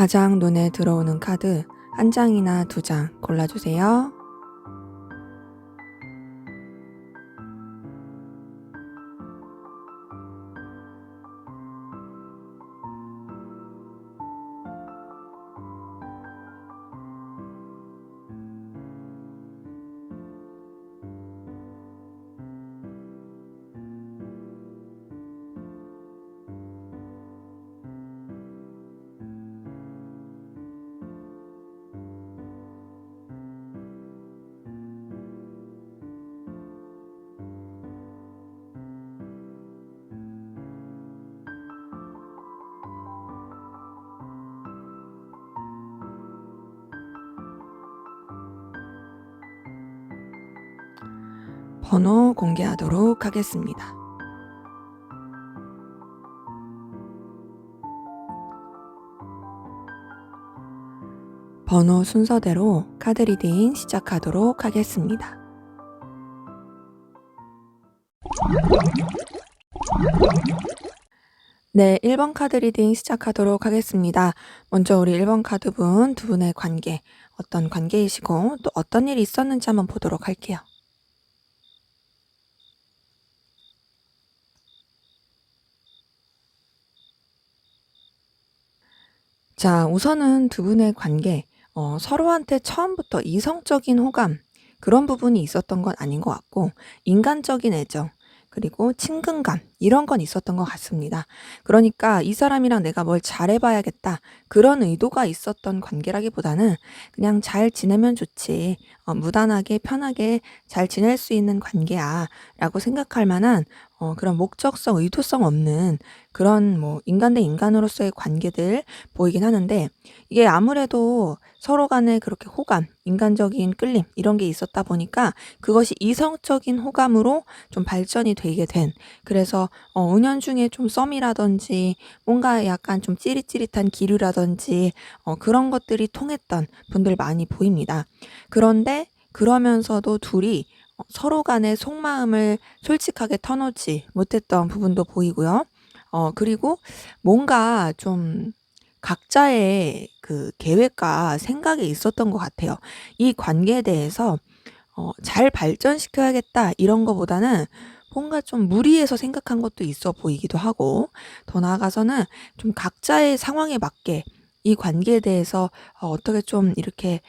가장 눈에 들어오는 카드 한 장이나 두 장 골라주세요. 번호 공개하도록 하겠습니다. 번호 순서대로 카드 리딩 시작하도록 하겠습니다. 네, 1번 카드 리딩 시작하도록 하겠습니다. 먼저 우리 1번 카드분 두 분의 관계, 어떤 관계이시고 또 어떤 일이 있었는지 한번 보도록 할게요. 자, 우선은 두 분의 관계, 서로한테 처음부터 이성적인 호감, 그런 부분이 있었던 건 아닌 것 같고, 인간적인 애정, 그리고 친근감, 이런 건 있었던 것 같습니다. 그러니까 이 사람이랑 내가 뭘 잘해봐야겠다, 그런 의도가 있었던 관계라기보다는 그냥 잘 지내면 좋지, 무단하게 편하게 잘 지낼 수 있는 관계야, 라고 생각할 만한 그런 목적성, 의도성 없는 그런 뭐 인간 대 인간으로서의 관계들 보이긴 하는데, 이게 아무래도 서로 간에 그렇게 호감, 인간적인 끌림 이런 게 있었다 보니까 그것이 이성적인 호감으로 좀 발전이 되게 된, 그래서 은연중에 좀 썸이라든지 뭔가 약간 좀 찌릿찌릿한 기류라든지 그런 것들이 통했던 분들 많이 보입니다. 그런데 그러면서도 둘이 서로 간의 속마음을 솔직하게 터놓지 못했던 부분도 보이고요. 그리고 뭔가 좀 각자의 그 계획과 생각이 있었던 것 같아요. 이 관계에 대해서 잘 발전시켜야겠다 이런 거보다는 뭔가 좀 무리해서 생각한 것도 있어 보이기도 하고, 더 나아가서는 좀 각자의 상황에 맞게 이 관계에 대해서 어떻게 좀 이렇게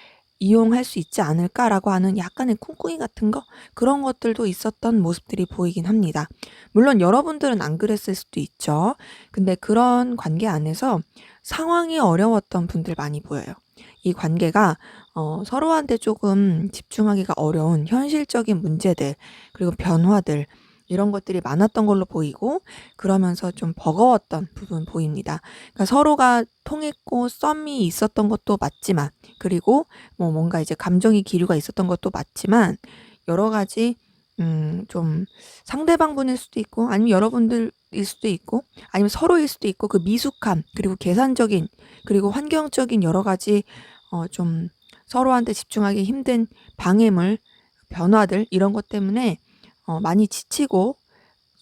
이용할 수 있지 않을까라고 하는 약간의 꿍꿍이 같은 거, 그런 것들도 있었던 모습들이 보이긴 합니다. 물론 여러분들은 안 그랬을 수도 있죠. 근데 그런 관계 안에서 상황이 어려웠던 분들 많이 보여요. 이 관계가 서로한테 조금 집중하기가 어려운 현실적인 문제들, 그리고 변화들, 이런 것들이 많았던 걸로 보이고, 그러면서 좀 버거웠던 부분 보입니다. 그러니까 서로가 통했고 썸이 있었던 것도 맞지만, 그리고 뭐 뭔가 이제 감정의 기류가 있었던 것도 맞지만, 여러 가지 좀 상대방 분일 수도 있고 아니면 여러분들일 수도 있고 아니면 서로일 수도 있고, 그 미숙함, 그리고 계산적인, 그리고 환경적인 여러 가지 좀 서로한테 집중하기 힘든 방해물, 변화들, 이런 것 때문에 많이 지치고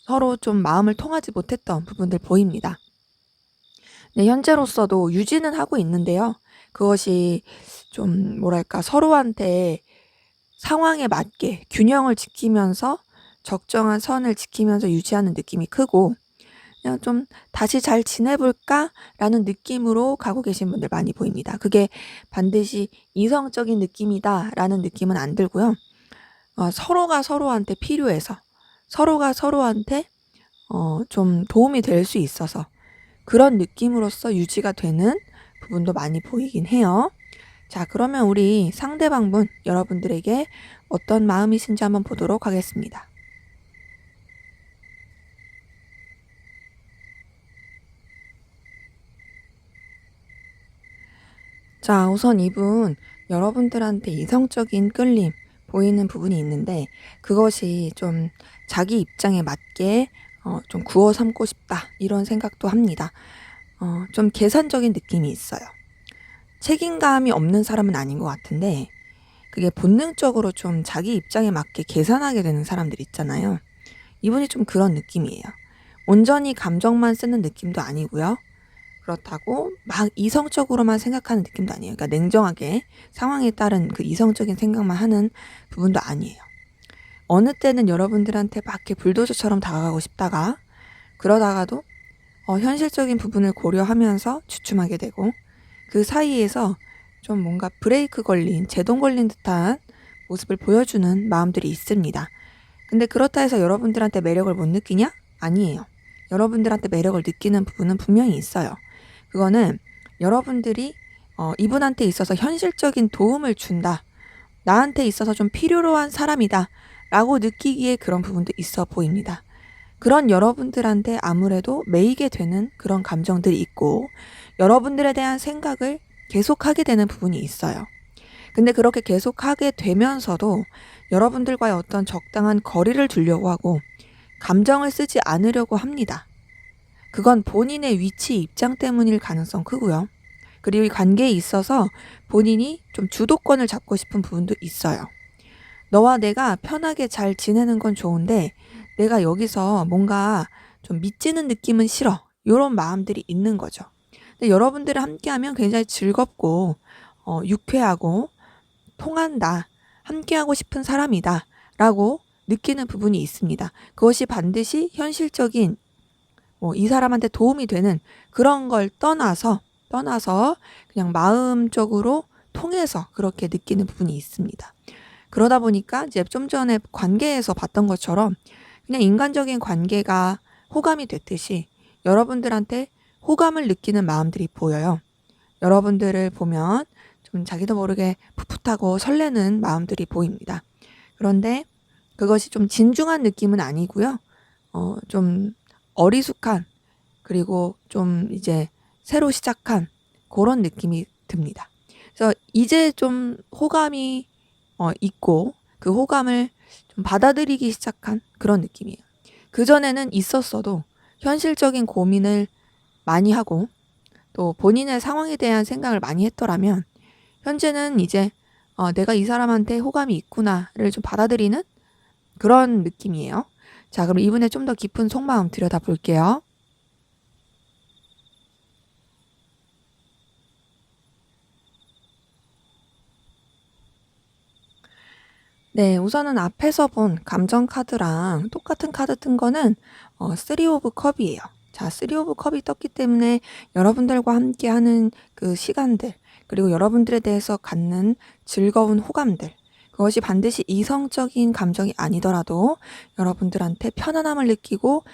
서로 좀 마음을 통하지 못했던 부분들 보입니다. 네, 현재로서도 유지는 하고 있는데요. 그것이 좀 뭐랄까, 서로한테 상황에 맞게 균형을 지키면서 적정한 선을 지키면서 유지하는 느낌이 크고, 그냥 좀 '다시 잘 지내볼까?'라는 느낌으로 가고 계신 분들 많이 보입니다. 그게 반드시 '이성적인 느낌이다.'라는 느낌은 안 들고요. 서로가 서로한테 필요해서, 서로가 서로한테 좀 도움이 될 수 있어서 그런 느낌으로써 유지가 되는 부분도 많이 보이긴 해요. 자, 그러면 우리 상대방분 여러분들에게 어떤 마음이신지 한번 보도록 하겠습니다. 자, 우선 이분 여러분들한테 이성적인 끌림 보이는 부분이 있는데, 그것이 좀 자기 입장에 맞게 좀 구워 삼고 싶다 이런 생각도 합니다. 좀 계산적인 느낌이 있어요. 책임감이 없는 사람은 아닌 것 같은데, 그게 본능적으로 좀 자기 입장에 맞게 계산하게 되는 사람들 있잖아요. 이분이 좀 그런 느낌이에요. 온전히 감정만 쓰는 느낌도 아니고요. 그렇다고 막 이성적으로만 생각하는 느낌도 아니에요. 그러니까 냉정하게 상황에 따른 그 이성적인 생각만 하는 부분도 아니에요. 어느 때는 여러분들한테 막 이렇게 불도저처럼 다가가고 싶다가 그러다가도 현실적인 부분을 고려하면서 주춤하게 되고 그 사이에서 좀 뭔가 브레이크 걸린, 제동 걸린 듯한 모습을 보여주는 마음들이 있습니다. 근데 그렇다 해서 여러분들한테 매력을 못 느끼냐? 아니에요. 여러분들한테 매력을 느끼는 부분은 분명히 있어요. 그거는 여러분들이 이분한테 있어서 현실적인 도움을 준다. 나한테 있어서 좀 필요로 한 사람이다. 라고 느끼기에 그런 부분도 있어 보입니다. 그런 여러분들한테 아무래도 매이게 되는 그런 감정들이 있고 여러분들에 대한 생각을 계속하게 되는 부분이 있어요. 근데 그렇게 계속하게 되면서도 여러분들과의 어떤 적당한 거리를 두려고 하고 감정을 쓰지 않으려고 합니다. 그건 본인의 위치 입장 때문일 가능성 크고요. 그리고 이 관계에 있어서 본인이 좀 주도권을 잡고 싶은 부분도 있어요. 너와 내가 편하게 잘 지내는 건 좋은데 내가 여기서 뭔가 좀 미치는 느낌은 싫어. 이런 마음들이 있는 거죠. 근데 여러분들을 함께하면 굉장히 즐겁고 유쾌하고 통한다. 함께하고 싶은 사람이다. 라고 느끼는 부분이 있습니다. 그것이 반드시 현실적인 이 사람한테 도움이 되는 그런 걸 떠나서 그냥 마음적으로 통해서 그렇게 느끼는 부분이 있습니다. 그러다 보니까 이제 좀 전에 관계에서 봤던 것처럼 그냥 인간적인 관계가 호감이 됐듯이 여러분들한테 호감을 느끼는 마음들이 보여요. 여러분들을 보면 좀 자기도 모르게 풋풋하고 설레는 마음들이 보입니다. 그런데 그것이 좀 진중한 느낌은 아니고요. 좀 어리숙한 그리고 좀 이제 새로 시작한 그런 느낌이 듭니다. 그래서 이제 좀 호감이 있고 그 호감을 좀 받아들이기 시작한 그런 느낌이에요. 그전에는 있었어도 현실적인 고민을 많이 하고 또 본인의 상황에 대한 생각을 많이 했더라면 현재는 이제 내가 이 사람한테 호감이 있구나를 좀 받아들이는 그런 느낌이에요. 자, 그럼 이분의 좀 더 깊은 속마음 들여다 볼게요. 네, 우선은 앞에서 본 감정 카드랑 똑같은 카드 뜬 거는 3 오브 컵이에요. 자, 3 오브 컵이 떴기 때문에 여러분들과 함께하는 그 시간들 그리고 여러분들에 대해서 갖는 즐거운 호감들 그것이 반드시 이성적인 감정이 아니더라도 여러분들한테 편안함을 느끼고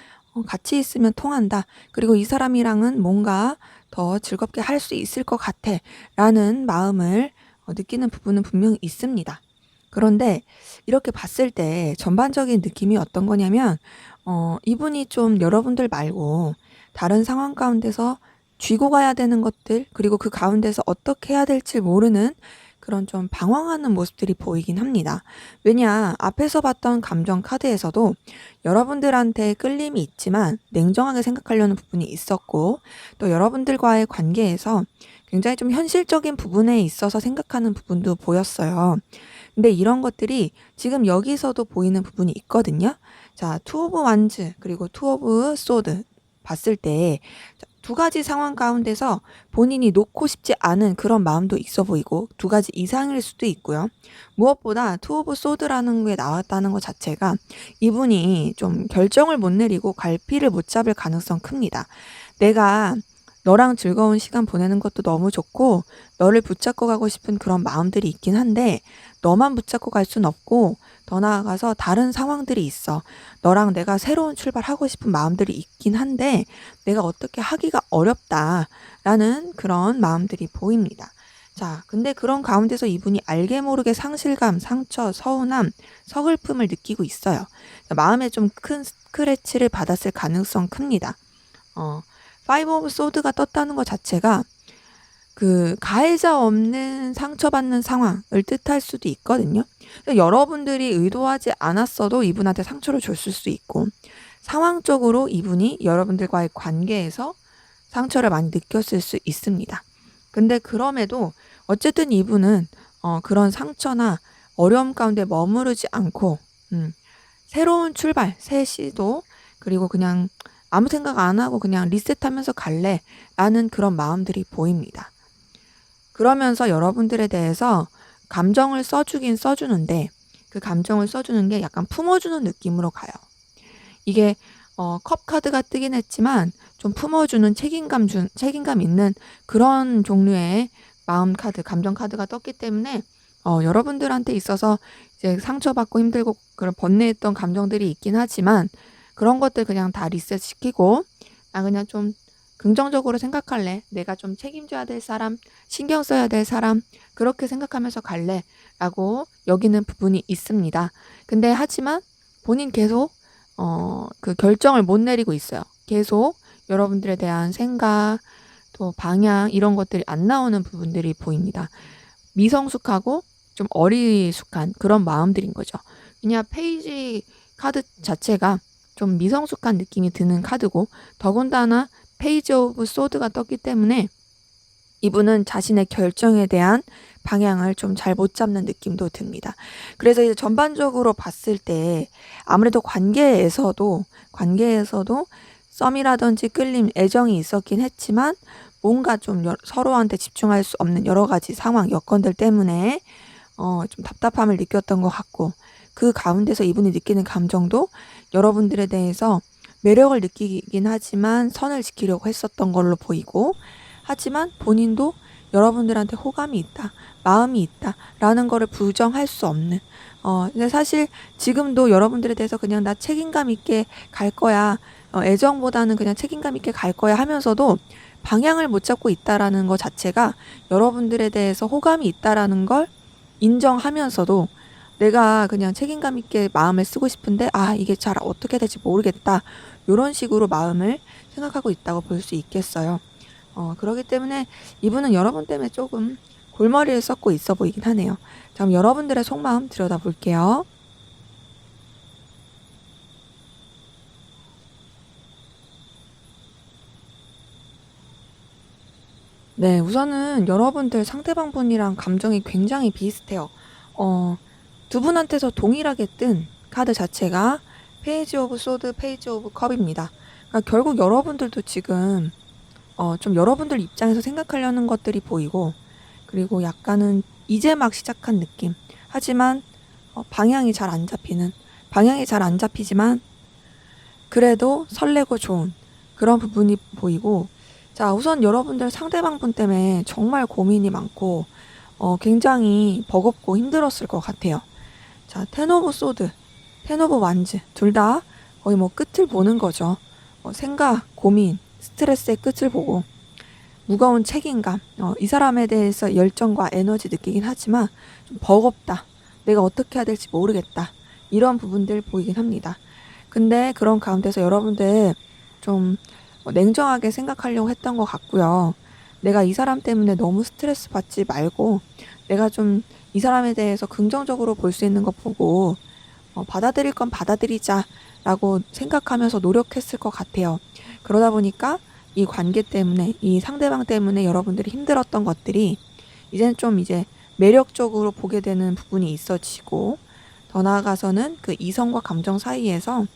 같이 있으면 통한다. 그리고 이 사람이랑은 뭔가 더 즐겁게 할 수 있을 것 같아. 라는 마음을 느끼는 부분은 분명히 있습니다. 그런데 이렇게 봤을 때 전반적인 느낌이 어떤 거냐면 이분이 좀 여러분들 말고 다른 상황 가운데서 쥐고 가야 되는 것들 그리고 그 가운데서 어떻게 해야 될지 모르는 그런 좀 방황하는 모습들이 보이긴 합니다. 왜냐 앞에서 봤던 감정 카드에서도 여러분들한테 끌림이 있지만 냉정하게 생각하려는 부분이 있었고 또 여러분들과의 관계에서 굉장히 좀 현실적인 부분에 있어서 생각하는 부분도 보였어요. 근데 이런 것들이 지금 여기서도 보이는 부분이 있거든요. 자, 투 오브 완즈 그리고 투 오브 소드 봤을 때 두 가지 상황 가운데서 본인이 놓고 싶지 않은 그런 마음도 있어 보이고 두 가지 이상일 수도 있고요. 무엇보다 투 오브 소드라는 게 나왔다는 것 자체가 이분이 좀 결정을 못 내리고 갈피를 못 잡을 가능성 큽니다. 내가 너랑 즐거운 시간 보내는 것도 너무 좋고 너를 붙잡고 가고 싶은 그런 마음들이 있긴 한데 너만 붙잡고 갈 순 없고 더 나아가서 다른 상황들이 있어. 너랑 내가 새로운 출발하고 싶은 마음들이 있긴 한데 내가 어떻게 하기가 어렵다라는 그런 마음들이 보입니다. 자, 근데 그런 가운데서 이분이 알게 모르게 상실감, 상처, 서운함, 서글픔을 느끼고 있어요. 마음에 좀 큰 스크래치를 받았을 가능성 큽니다. 파이브 오브 소드가 떴다는 것 자체가 그 가해자 없는 상처받는 상황을 뜻할 수도 있거든요. 여러분들이 의도하지 않았어도 이분한테 상처를 줬을 수 있고 상황적으로 이분이 여러분들과의 관계에서 상처를 많이 느꼈을 수 있습니다. 근데 그럼에도 어쨌든 이분은 그런 상처나 어려움 가운데 머무르지 않고 새로운 출발, 새 시도 그리고 그냥 아무 생각 안 하고 그냥 리셋하면서 갈래 라는 그런 마음들이 보입니다. 그러면서 여러분들에 대해서 감정을 써주긴 써주는데 그 감정을 써주는 게 약간 품어주는 느낌으로 가요. 이게 컵 카드가 뜨긴 했지만 좀 품어주는 책임감 있는 그런 종류의 마음 카드, 감정 카드가 떴기 때문에 여러분들한테 있어서 이제 상처받고 힘들고 그런 번뇌했던 감정들이 있긴 하지만 그런 것들 그냥 다 리셋 시키고 나 그냥 좀 긍정적으로 생각할래. 내가 좀 책임져야 될 사람, 신경 써야 될 사람, 그렇게 생각하면서 갈래. 라고 여기는 부분이 있습니다. 근데 하지만 본인 계속 그 결정을 못 내리고 있어요. 계속 여러분들에 대한 생각, 또 방향 이런 것들이 안 나오는 부분들이 보입니다. 미성숙하고 좀 어리숙한 그런 마음들인 거죠. 그냥 페이지 카드 자체가 좀 미성숙한 느낌이 드는 카드고 더군다나 페이지 오브 소드가 떴기 때문에 이분은 자신의 결정에 대한 방향을 좀 잘 못 잡는 느낌도 듭니다. 그래서 이제 전반적으로 봤을 때 아무래도 관계에서도 썸이라든지 끌림, 애정이 있었긴 했지만 뭔가 좀 서로한테 집중할 수 없는 여러 가지 상황, 여건들 때문에 좀 답답함을 느꼈던 것 같고 그 가운데서 이분이 느끼는 감정도 여러분들에 대해서 매력을 느끼긴 하지만 선을 지키려고 했었던 걸로 보이고 하지만 본인도 여러분들한테 호감이 있다, 마음이 있다 라는 거를 부정할 수 없는 근데 사실 지금도 여러분들에 대해서 그냥 나 책임감 있게 갈 거야 애정보다는 그냥 책임감 있게 갈 거야 하면서도 방향을 못 잡고 있다라는 것 자체가 여러분들에 대해서 호감이 있다라는 걸 인정하면서도 내가 그냥 책임감 있게 마음을 쓰고 싶은데 이게 잘 어떻게 될지 모르겠다 이런 식으로 마음을 생각하고 있다고 볼 수 있겠어요. 그렇기 때문에 이분은 여러분 때문에 조금 골머리를 썩고 있어 보이긴 하네요. 자, 그럼 여러분들의 속마음 들여다볼게요. 네, 우선은 여러분들 상대방 분이랑 감정이 굉장히 비슷해요. 두 분한테서 동일하게 뜬 카드 자체가 페이지 오브 소드, 페이지 오브 컵입니다. 그러니까 결국 여러분들도 지금 좀 여러분들 입장에서 생각하려는 것들이 보이고 그리고 약간은 이제 막 시작한 느낌. 하지만 방향이 잘 안 잡히지만 그래도 설레고 좋은 그런 부분이 보이고 자, 우선 여러분들 상대방 분 때문에 정말 고민이 많고 굉장히 버겁고 힘들었을 것 같아요. 자, 텐 오브 소드, 텐 오브 완즈 둘 다 거의 뭐 끝을 보는 거죠. 생각, 고민, 스트레스의 끝을 보고 무거운 책임감, 이 사람에 대해서 열정과 에너지 느끼긴 하지만 좀 버겁다. 내가 어떻게 해야 될지 모르겠다. 이런 부분들 보이긴 합니다. 근데 그런 가운데서 여러분들 좀 냉정하게 생각하려고 했던 것 같고요. 내가 이 사람 때문에 너무 스트레스 받지 말고 내가 좀 이 사람에 대해서 긍정적으로 볼 수 있는 것 보고 받아들일 건 받아들이자라고 생각하면서 노력했을 것 같아요. 그러다 보니까 이 관계 때문에 이 상대방 때문에 여러분들이 힘들었던 것들이 이제는 좀 이제 매력적으로 보게 되는 부분이 있어지고 더 나아가서는 그 이성과 감정 사이에서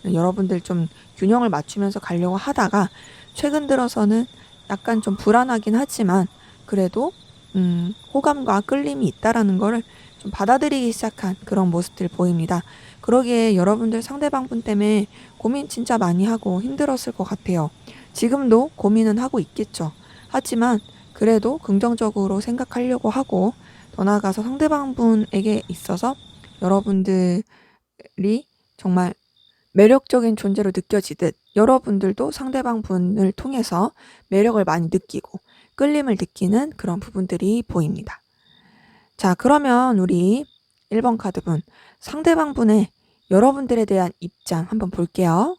여러분들 좀 균형을 맞추면서 가려고 하다가 최근 들어서는 약간 좀 불안하긴 하지만 그래도 호감과 끌림이 있다라는 거를 좀 받아들이기 시작한 그런 모습들 보입니다. 그러기에 여러분들 상대방 분 때문에 고민 진짜 많이 하고 힘들었을 것 같아요. 지금도 고민은 하고 있겠죠. 하지만 그래도 긍정적으로 생각하려고 하고 더 나아가서 상대방 분에게 있어서 여러분들이 정말 매력적인 존재로 느껴지듯 여러분들도 상대방 분을 통해서 매력을 많이 느끼고 끌림을 느끼는 그런 부분들이 보입니다. 자, 그러면 우리 1번 카드분 상대방 분의 여러분들에 대한 입장 한번 볼게요.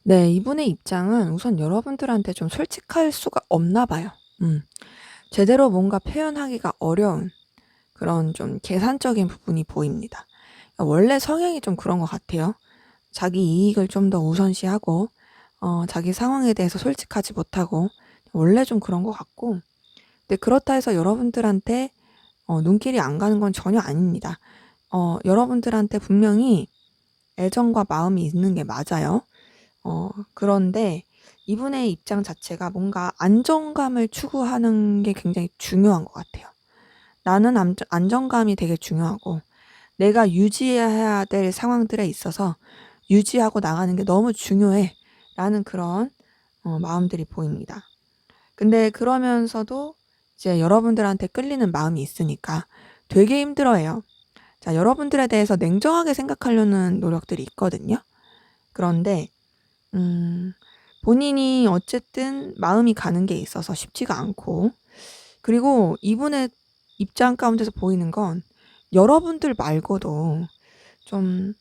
네, 이분의 입장은 우선 여러분들한테 좀 솔직할 수가 없나 봐요. 제대로 뭔가 표현하기가 어려운 그런 좀 계산적인 부분이 보입니다. 원래 성향이 좀 그런 것 같아요. 자기 이익을 좀 더 우선시하고 자기 상황에 대해서 솔직하지 못하고 원래 좀 그런 것 같고 근데 그렇다 해서 여러분들한테 눈길이 안 가는 건 전혀 아닙니다. 여러분들한테 분명히 애정과 마음이 있는 게 맞아요. 그런데 이분의 입장 자체가 뭔가 안정감을 추구하는 게 굉장히 중요한 것 같아요. 나는 안정감이 되게 중요하고 내가 유지해야 될 상황들에 있어서 유지하고 나가는 게 너무 중요해 라는 그런 마음들이 보입니다. 근데 그러면서도 이제 여러분들한테 끌리는 마음이 있으니까 되게 힘들어해요. 자, 여러분들에 대해서 냉정하게 생각하려는 노력들이 있거든요. 그런데 본인이 어쨌든 마음이 가는 게 있어서 쉽지가 않고, 그리고 이분의 입장 가운데서 보이는 건 여러분들 말고도 좀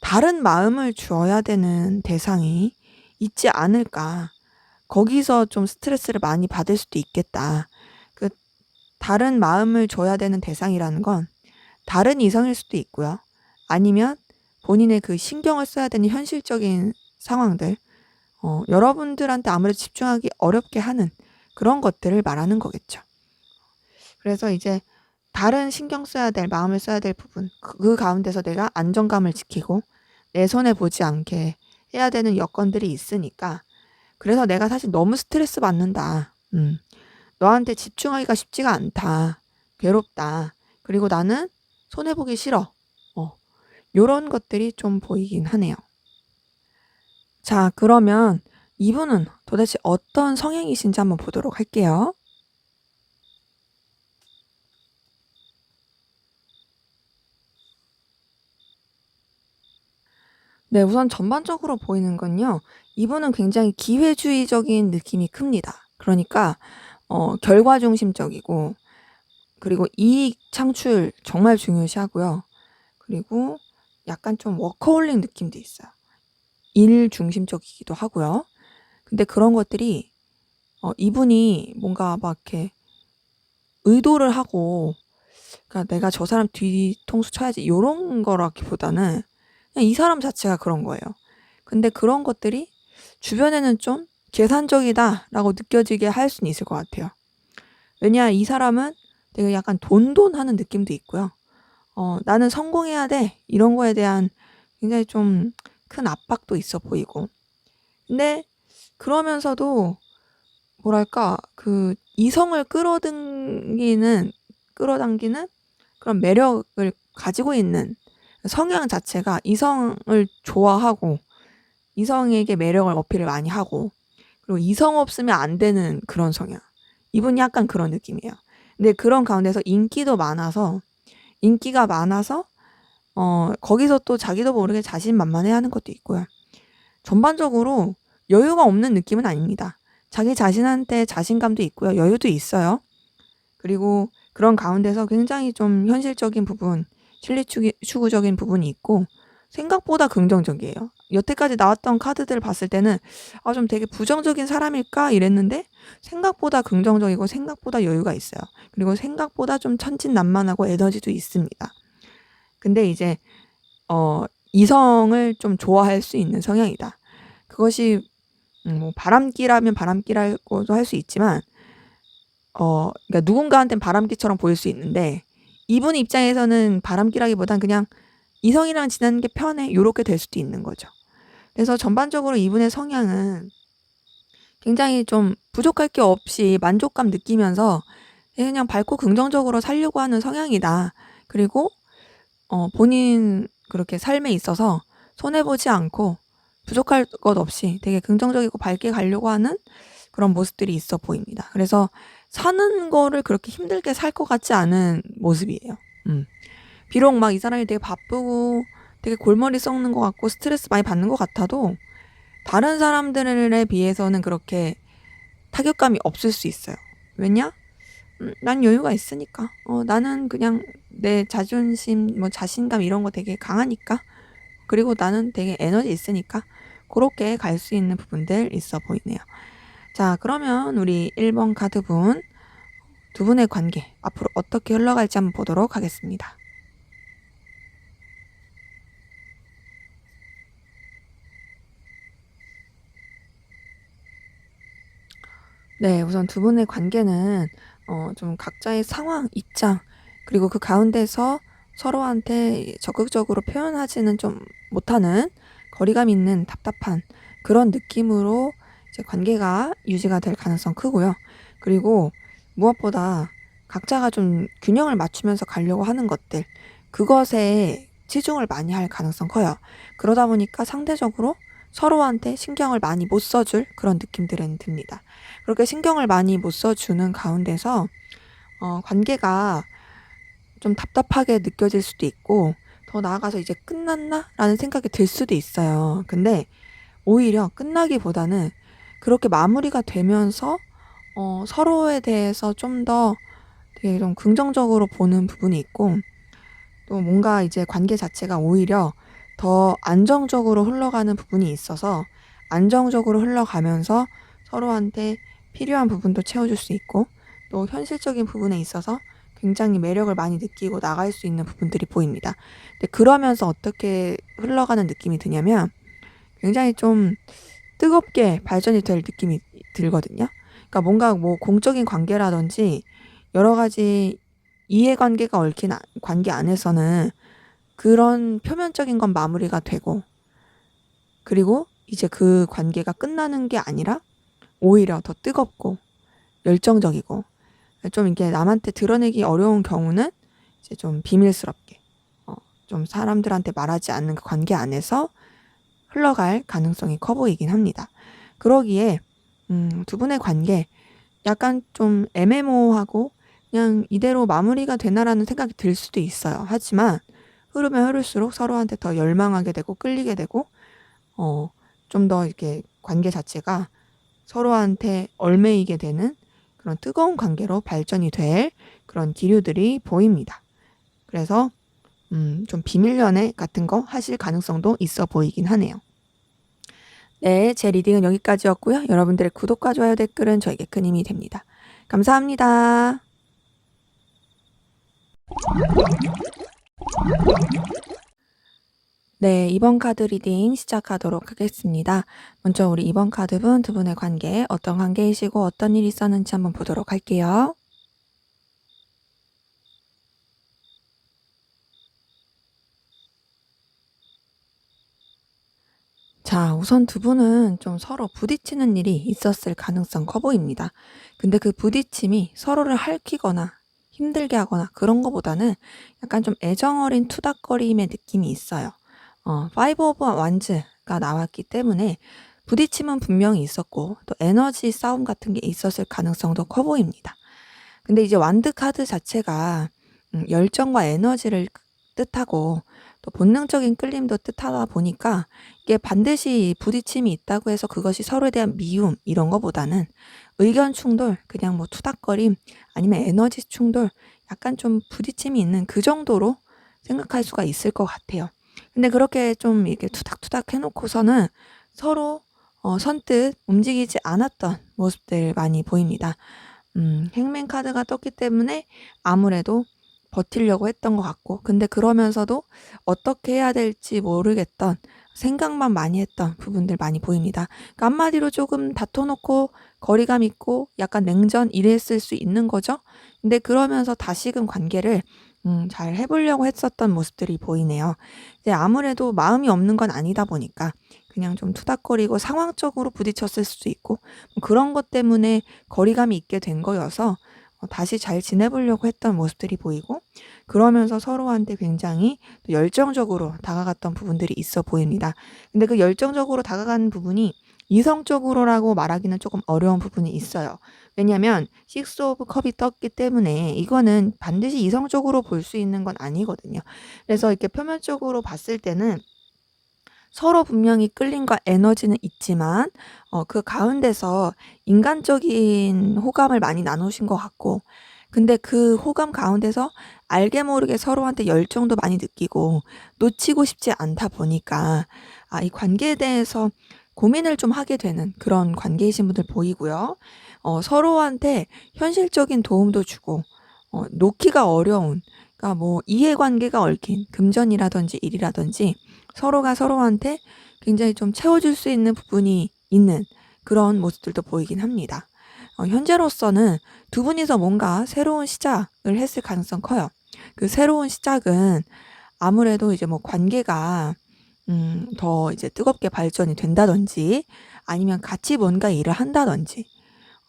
다른 마음을 주어야 되는 대상이 있지 않을까. 거기서 좀 스트레스를 많이 받을 수도 있겠다. 그 다른 마음을 줘야 되는 대상이라는 건 다른 이성일 수도 있고요. 아니면 본인의 그 신경을 써야 되는 현실적인 상황들, 여러분들한테 아무래도 집중하기 어렵게 하는 그런 것들을 말하는 거겠죠. 그래서 이제 다른 신경 써야 될, 마음을 써야 될 부분, 그 가운데서 내가 안정감을 지키고 내 손해 보지 않게 해야 되는 여건들이 있으니까, 그래서 내가 사실 너무 스트레스 받는다. 너한테 집중하기가 쉽지가 않다. 괴롭다. 그리고 나는 손해보기 싫어. 요런 것들이 좀 보이긴 하네요. 자, 그러면 이분은 도대체 어떤 성향이신지 한번 보도록 할게요. 네, 우선 전반적으로 보이는 건요. 이분은 굉장히 기회주의적인 느낌이 큽니다. 그러니까 결과 중심적이고, 그리고 이익 창출 정말 중요시하고요. 그리고 약간 좀 워커홀릭 느낌도 있어요. 일 중심적이기도 하고요. 근데 그런 것들이 이분이 뭔가 막 이렇게 의도를 하고, 그러니까 내가 저 사람 뒤통수 쳐야지 요런 거라기보다는 그냥 이 사람 자체가 그런 거예요. 근데 그런 것들이 주변에는 좀 계산적이다라고 느껴지게 할 수는 있을 것 같아요. 왜냐, 이 사람은 되게 약간 돈돈하는 느낌도 있고요. 나는 성공해야 돼. 이런 거에 대한 굉장히 좀 큰 압박도 있어 보이고. 근데 그러면서도 뭐랄까, 그 이성을 끌어당기는 그런 매력을 가지고 있는 성향 자체가 이성을 좋아하고 이성에게 매력을 어필을 많이 하고, 그리고 이성 없으면 안 되는 그런 성향. 이분이 약간 그런 느낌이에요. 근데 그런 가운데서 인기가 많아서 거기서 또 자기도 모르게 자신만만해하는 것도 있고요. 전반적으로 여유가 없는 느낌은 아닙니다. 자기 자신한테 자신감도 있고요. 여유도 있어요. 그리고 그런 가운데서 굉장히 좀 현실적인 부분, 실리추구적인 부분이 있고 생각보다 긍정적이에요. 여태까지 나왔던 카드들을 봤을 때는 좀 되게 부정적인 사람일까 이랬는데 생각보다 긍정적이고 생각보다 여유가 있어요. 그리고 생각보다 좀 천진난만하고 에너지도 있습니다. 근데 이제 이성을 좀 좋아할 수 있는 성향이다. 그것이 뭐 바람기라면 바람기라고도 할 수 있지만 그러니까 누군가한테는 바람기처럼 보일 수 있는데 이분 입장에서는 바람기라기보단 그냥 이성이랑 지내는 게 편해 요렇게 될 수도 있는 거죠. 그래서 전반적으로 이분의 성향은 굉장히 좀 부족할 게 없이 만족감 느끼면서 그냥 밝고 긍정적으로 살려고 하는 성향이다. 그리고 본인 그렇게 삶에 있어서 손해보지 않고 부족할 것 없이 되게 긍정적이고 밝게 가려고 하는 그런 모습들이 있어 보입니다. 그래서 사는 거를 그렇게 힘들게 살 것 같지 않은 모습이에요. 비록 막 이 사람이 되게 바쁘고 되게 골머리 썩는 것 같고 스트레스 많이 받는 것 같아도 다른 사람들에 비해서는 그렇게 타격감이 없을 수 있어요. 왜냐? 난 여유가 있으니까. 나는 그냥 내 자존심, 뭐 자신감 이런 거 되게 강하니까. 그리고 나는 되게 에너지 있으니까. 그렇게 갈 수 있는 부분들 있어 보이네요. 자, 그러면 우리 1번 카드분 두 분의 관계 앞으로 어떻게 흘러갈지 한번 보도록 하겠습니다. 네, 우선 두 분의 관계는 좀 각자의 상황, 입장, 그리고 그 가운데서 서로한테 적극적으로 표현하지는 좀 못하는 거리감 있는 답답한 그런 느낌으로 이제 관계가 유지가 될 가능성 크고요. 그리고 무엇보다 각자가 좀 균형을 맞추면서 가려고 하는 것들, 그것에 치중을 많이 할 가능성 커요. 그러다 보니까 상대적으로 서로한테 신경을 많이 못 써줄 그런 느낌들은 듭니다. 그렇게 신경을 많이 못 써주는 가운데서 관계가 좀 답답하게 느껴질 수도 있고, 더 나아가서 이제 끝났나? 라는 생각이 들 수도 있어요. 근데 오히려 끝나기보다는 그렇게 마무리가 되면서 서로에 대해서 좀 더 되게 좀 긍정적으로 보는 부분이 있고, 또 뭔가 이제 관계 자체가 오히려 더 안정적으로 흘러가는 부분이 있어서 안정적으로 흘러가면서 서로한테 필요한 부분도 채워줄 수 있고, 또 현실적인 부분에 있어서 굉장히 매력을 많이 느끼고 나갈 수 있는 부분들이 보입니다. 근데 그러면서 어떻게 흘러가는 느낌이 드냐면 굉장히 좀 뜨겁게 발전이 될 느낌이 들거든요. 그러니까 뭔가 뭐 공적인 관계라든지 여러 가지 이해관계가 얽힌 관계 안에서는 그런 표면적인 건 마무리가 되고, 그리고 이제 그 관계가 끝나는 게 아니라 오히려 더 뜨겁고 열정적이고, 좀 이게 남한테 드러내기 어려운 경우는 이제 좀 비밀스럽게 좀 사람들한테 말하지 않는 그 관계 안에서 흘러갈 가능성이 커 보이긴 합니다. 그러기에 두 분의 관계 약간 좀 애매모호하고 그냥 이대로 마무리가 되나라는 생각이 들 수도 있어요. 하지만 흐르면 흐를수록 서로한테 더 열망하게 되고 끌리게 되고, 좀 더 이렇게 관계 자체가 서로한테 얽매이게 되는 그런 뜨거운 관계로 발전이 될 그런 기류들이 보입니다. 그래서 좀 비밀 연애 같은 거 하실 가능성도 있어 보이긴 하네요. 네, 제 리딩은 여기까지였고요. 여러분들의 구독과 좋아요, 댓글은 저에게 큰 힘이 됩니다. 감사합니다. 네, 이번 카드 리딩 시작하도록 하겠습니다. 먼저 우리 이번 카드분 두 분의 관계, 어떤 관계이시고 어떤 일이 있었는지 한번 보도록 할게요. 자, 우선 두 분은 좀 서로 부딪히는 일이 있었을 가능성 커 보입니다. 근데 그 부딪힘이 서로를 핥히거나 힘들게 하거나 그런 거보다는 약간 좀 애정어린 투닥거림의 느낌이 있어요. 파이브 오브 완즈가 나왔기 때문에 부딪힘은 분명히 있었고, 또 에너지 싸움 같은 게 있었을 가능성도 커 보입니다. 근데 이제 완드 카드 자체가 열정과 에너지를 뜻하고, 또 본능적인 끌림도 뜻하다 보니까 이게 반드시 부딪힘이 있다고 해서 그것이 서로에 대한 미움 이런 거보다는 의견 충돌, 그냥 뭐 투닥거림, 아니면 에너지 충돌, 약간 좀 부딪힘이 있는 그 정도로 생각할 수가 있을 것 같아요. 근데 그렇게 좀 이렇게 투닥투닥 해놓고서는 서로 선뜻 움직이지 않았던 모습들 많이 보입니다. 행맨 카드가 떴기 때문에 아무래도 버티려고 했던 것 같고, 근데 그러면서도 어떻게 해야 될지 모르겠던 생각만 많이 했던 부분들 많이 보입니다. 그러니까 한마디로 조금 다퉈놓고 거리감 있고 약간 냉전 이랬을 수 있는 거죠. 근데 그러면서 다시금 관계를 잘 해보려고 했었던 모습들이 보이네요. 이제 아무래도 마음이 없는 건 아니다 보니까 그냥 좀 투닥거리고 상황적으로 부딪혔을 수도 있고, 그런 것 때문에 거리감이 있게 된 거여서 다시 잘 지내보려고 했던 모습들이 보이고, 그러면서 서로한테 굉장히 또 열정적으로 다가갔던 부분들이 있어 보입니다. 근데 그 열정적으로 다가가는 부분이 이성적으로라고 말하기는 조금 어려운 부분이 있어요. 왜냐면 식스 오브 컵이 떴기 때문에 이거는 반드시 이성적으로 볼 수 있는 건 아니거든요. 그래서 이렇게 표면적으로 봤을 때는 서로 분명히 끌림과 에너지는 있지만 그 가운데서 인간적인 호감을 많이 나누신 것 같고, 근데 그 호감 가운데서 알게 모르게 서로한테 열정도 많이 느끼고 놓치고 싶지 않다 보니까 이 관계에 대해서 고민을 좀 하게 되는 그런 관계이신 분들 보이고요. 서로한테 현실적인 도움도 주고 놓기가 어려운, 그러니까 뭐 이해관계가 얽힌 금전이라든지 일이라든지 서로가 서로한테 굉장히 좀 채워줄 수 있는 부분이 있는 그런 모습들도 보이긴 합니다. 현재로서는 두 분이서 뭔가 새로운 시작을 했을 가능성 커요. 그 새로운 시작은 아무래도 이제 뭐 관계가 더 이제 뜨겁게 발전이 된다든지 아니면 같이 뭔가 일을 한다든지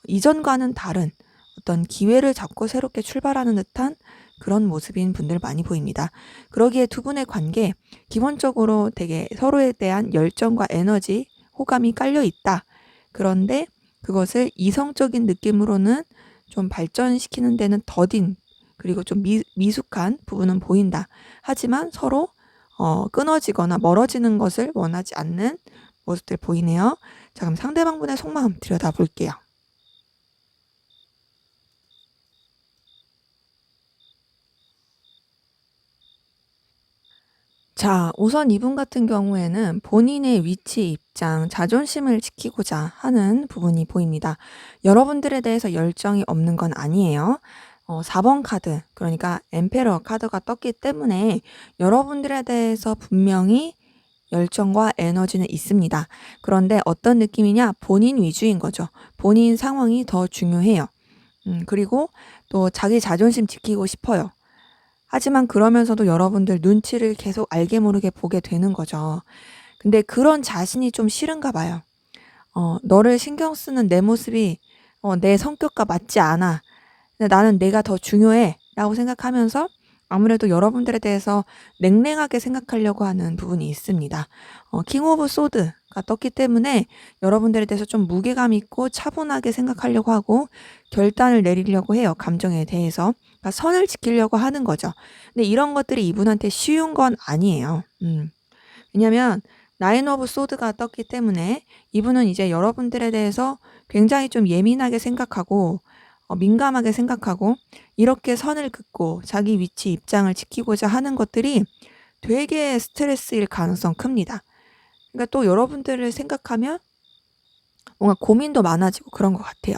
이전과는 다른 어떤 기회를 잡고 새롭게 출발하는 듯한 그런 모습인 분들 많이 보입니다. 그러기에 두 분의 관계 기본적으로 되게 서로에 대한 열정과 에너지, 호감이 깔려 있다. 그런데 그것을 이성적인 느낌으로는 좀 발전시키는 데는 더딘 그리고 좀 미숙한 부분은 보인다. 하지만 서로 끊어지거나 멀어지는 것을 원하지 않는 모습들 보이네요. 자, 그럼 상대방분의 속마음 들여다볼게요. 자, 우선 이분 같은 경우에는 본인의 위치, 입장, 자존심을 지키고자 하는 부분이 보입니다. 여러분들에 대해서 열정이 없는 건 아니에요. 4번 카드, 그러니까 엠페러 카드가 떴기 때문에 여러분들에 대해서 분명히 열정과 에너지는 있습니다. 그런데 어떤 느낌이냐? 본인 위주인 거죠. 본인 상황이 더 중요해요. 그리고 또 자기 자존심 지키고 싶어요. 하지만 그러면서도 여러분들 눈치를 계속 알게 모르게 보게 되는 거죠. 근데 그런 자신이 좀 싫은가 봐요. 너를 신경 쓰는 내 모습이 내 성격과 맞지 않아. 근데 나는 내가 더 중요해. 라고 생각하면서 아무래도 여러분들에 대해서 냉랭하게 생각하려고 하는 부분이 있습니다. 킹 오브 소드가 떴기 때문에 여러분들에 대해서 좀 무게감 있고 차분하게 생각하려고 하고 결단을 내리려고 해요. 감정에 대해서. 그러니까 선을 지키려고 하는 거죠. 근데 이런 것들이 이분한테 쉬운 건 아니에요. 왜냐면 나인 오브 소드가 떴기 때문에 이분은 이제 여러분들에 대해서 굉장히 좀 예민하게 생각하고 민감하게 생각하고 이렇게 선을 긋고 자기 위치 입장을 지키고자 하는 것들이 되게 스트레스일 가능성 큽니다. 그러니까 또 여러분들을 생각하면 뭔가 고민도 많아지고 그런 것 같아요.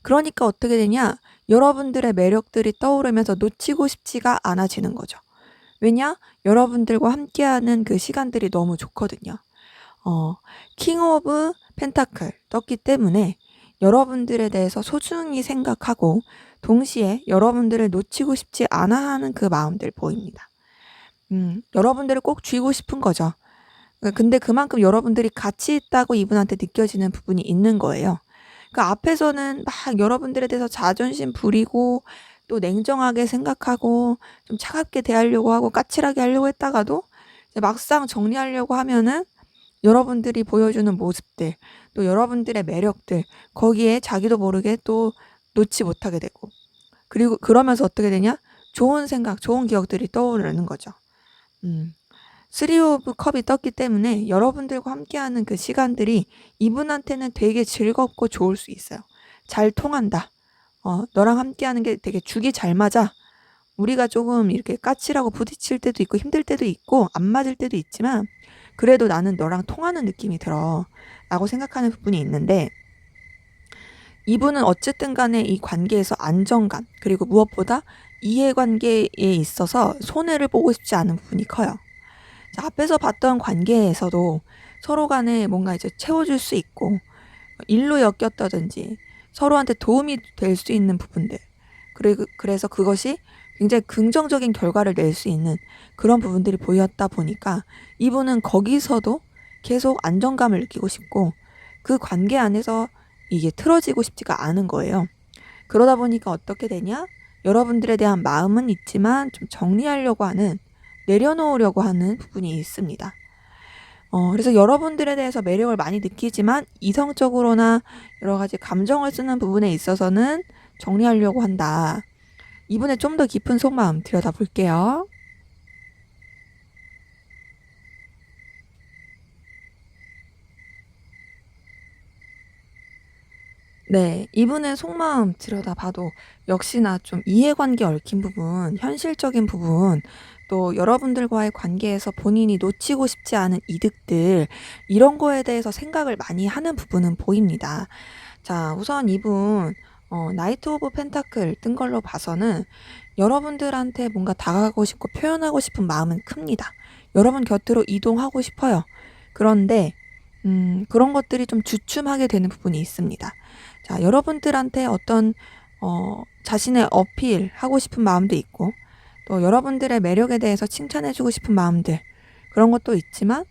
그러니까 어떻게 되냐? 여러분들의 매력들이 떠오르면서 놓치고 싶지가 않아지는 거죠. 왜냐? 여러분들과 함께하는 그 시간들이 너무 좋거든요. 킹 오브 펜타클 떴기 때문에 여러분들에 대해서 소중히 생각하고 동시에 여러분들을 놓치고 싶지 않아 하는 그 마음들 보입니다. 여러분들을 꼭 쥐고 싶은 거죠. 근데 그만큼 여러분들이 가치 있다고 이분한테 느껴지는 부분이 있는 거예요. 그 앞에서는 막 여러분들에 대해서 자존심 부리고 또 냉정하게 생각하고 좀 차갑게 대하려고 하고 까칠하게 하려고 했다가도 막상 정리하려고 하면은 여러분들이 보여주는 모습들, 또 여러분들의 매력들, 거기에 자기도 모르게 또 놓지 못하게 되고, 그리고 그러면서 어떻게 되냐? 좋은 생각, 좋은 기억들이 떠오르는 거죠. 3 오브 컵이 떴기 때문에 여러분들과 함께하는 그 시간들이 이분한테는 되게 즐겁고 좋을 수 있어요. 잘 통한다. 너랑 함께하는 게 되게 죽이 잘 맞아. 우리가 조금 이렇게 까칠하고 부딪힐 때도 있고 힘들 때도 있고 안 맞을 때도 있지만 그래도 나는 너랑 통하는 느낌이 들어 라고 생각하는 부분이 있는데 이분은 어쨌든 간에 이 관계에서 안정감 그리고 무엇보다 이해관계에 있어서 손해를 보고 싶지 않은 부분이 커요. 자, 앞에서 봤던 관계에서도 서로 간에 뭔가 이제 채워줄 수 있고 일로 엮였다든지 서로한테 도움이 될 수 있는 부분들 그리고 그래서 그것이 굉장히 긍정적인 결과를 낼 수 있는 그런 부분들이 보였다 보니까 이분은 거기서도 계속 안정감을 느끼고 싶고 그 관계 안에서 이게 틀어지고 싶지가 않은 거예요. 그러다 보니까 어떻게 되냐? 여러분들에 대한 마음은 있지만 좀 정리하려고 하는 내려놓으려고 하는 부분이 있습니다. 그래서 여러분들에 대해서 매력을 많이 느끼지만 이성적으로나 여러 가지 감정을 쓰는 부분에 있어서는 정리하려고 한다. 이분의 좀 더 깊은 속마음 들여다볼게요. 네, 이분의 속마음 들여다봐도 역시나 좀 이해관계 얽힌 부분, 현실적인 부분, 또 여러분들과의 관계에서 본인이 놓치고 싶지 않은 이득들, 이런 거에 대해서 생각을 많이 하는 부분은 보입니다. 자, 우선 이분, 나이트 오브 펜타클 뜬 걸로 봐서는 여러분들한테 뭔가 다가가고 싶고 표현하고 싶은 마음은 큽니다. 여러분 곁으로 이동하고 싶어요. 그런데, 그런 것들이 좀 주춤하게 되는 부분이 있습니다. 자, 여러분들한테 어떤 자신의 어필하고 싶은 마음도 있고, 또 여러분들의 매력에 대해서 칭찬해주고 싶은 마음들, 그런 것도 있지만,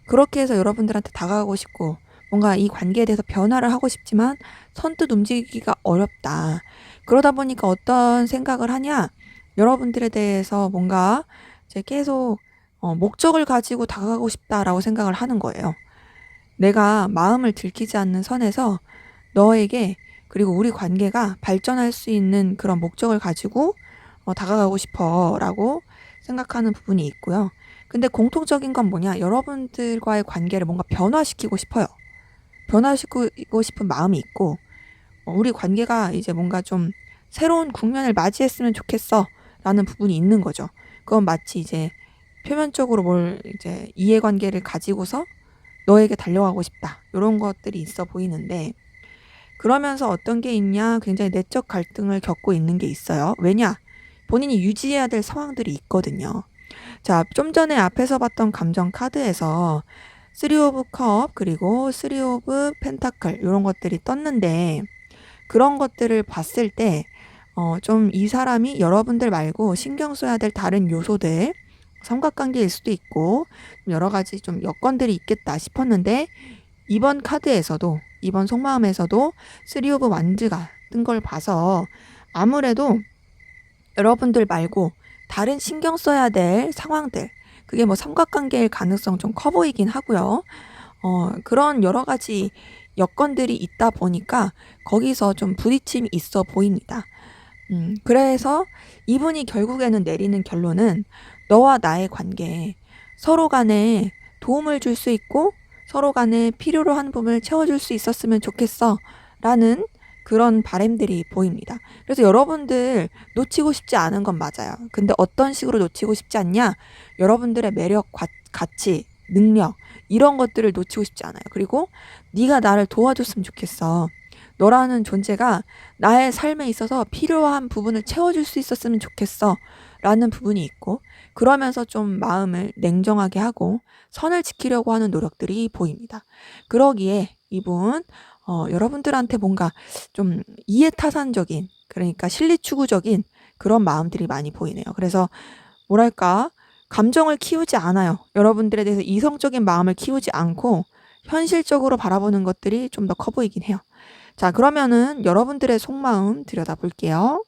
그렇게 해서 여러분들한테 다가가고 싶고 뭔가 이 관계에 대해서 변화를 하고 싶지만 선뜻 움직이기가 어렵다. 그러다 보니까 어떤 생각을 하냐? 여러분들에 대해서 뭔가 이제 계속 목적을 가지고 다가가고 싶다라고 생각을 하는 거예요. 내가 마음을 들키지 않는 선에서 너에게, 그리고 우리 관계가 발전할 수 있는 그런 목적을 가지고 다가가고 싶어라고 생각하는 부분이 있고요. 근데 공통적인 건 뭐냐? 여러분들과의 관계를 뭔가 변화시키고 싶어요. 변화시키고 싶은 마음이 있고, 우리 관계가 이제 뭔가 좀 새로운 국면을 맞이했으면 좋겠어 라는 부분이 있는 거죠. 그건 마치 이제 표면적으로 뭘 이제 이해관계를 가지고서 너에게 달려가고 싶다, 이런 것들이 있어 보이는데, 그러면서 어떤 게 있냐? 굉장히 내적 갈등을 겪고 있는 게 있어요. 왜냐? 본인이 유지해야 될 상황들이 있거든요. 자, 좀 전에 앞에서 봤던 감정 카드에서 3 오브 컵 그리고 3 오브 펜타클 이런 것들이 떴는데, 그런 것들을 봤을 때 좀 이 사람이 여러분들 말고 신경 써야 될 다른 요소들, 삼각관계일 수도 있고 여러 가지 좀 여건들이 있겠다 싶었는데, 이번 카드에서도, 이번 속마음에서도 3 오브 완즈가 뜬 걸 봐서 아무래도 여러분들 말고 다른 신경 써야 될 상황들, 그게 뭐 삼각관계일 가능성 좀 커 보이긴 하고요. 그런 여러 가지 여건들이 있다 보니까 거기서 좀 부딪힘이 있어 보입니다. 그래서 이분이 결국에는 내리는 결론은, 너와 나의 관계, 서로 간에 도움을 줄 수 있고 서로 간에 필요로 하는 부분을 채워줄 수 있었으면 좋겠어 라는 그런 바람들이 보입니다. 그래서 여러분들 놓치고 싶지 않은 건 맞아요. 근데 어떤 식으로 놓치고 싶지 않냐? 여러분들의 매력, 가치, 능력, 이런 것들을 놓치고 싶지 않아요. 그리고 네가 나를 도와줬으면 좋겠어. 너라는 존재가 나의 삶에 있어서 필요한 부분을 채워줄 수 있었으면 좋겠어 라는 부분이 있고, 그러면서 좀 마음을 냉정하게 하고 선을 지키려고 하는 노력들이 보입니다. 그러기에 이분 여러분들한테 뭔가 좀 이해타산적인, 그러니까 실리추구적인 그런 마음들이 많이 보이네요. 그래서 뭐랄까, 감정을 키우지 않아요. 여러분들에 대해서 이성적인 마음을 키우지 않고 현실적으로 바라보는 것들이 좀 더 커 보이긴 해요. 자, 그러면은 여러분들의 속마음 들여다볼게요.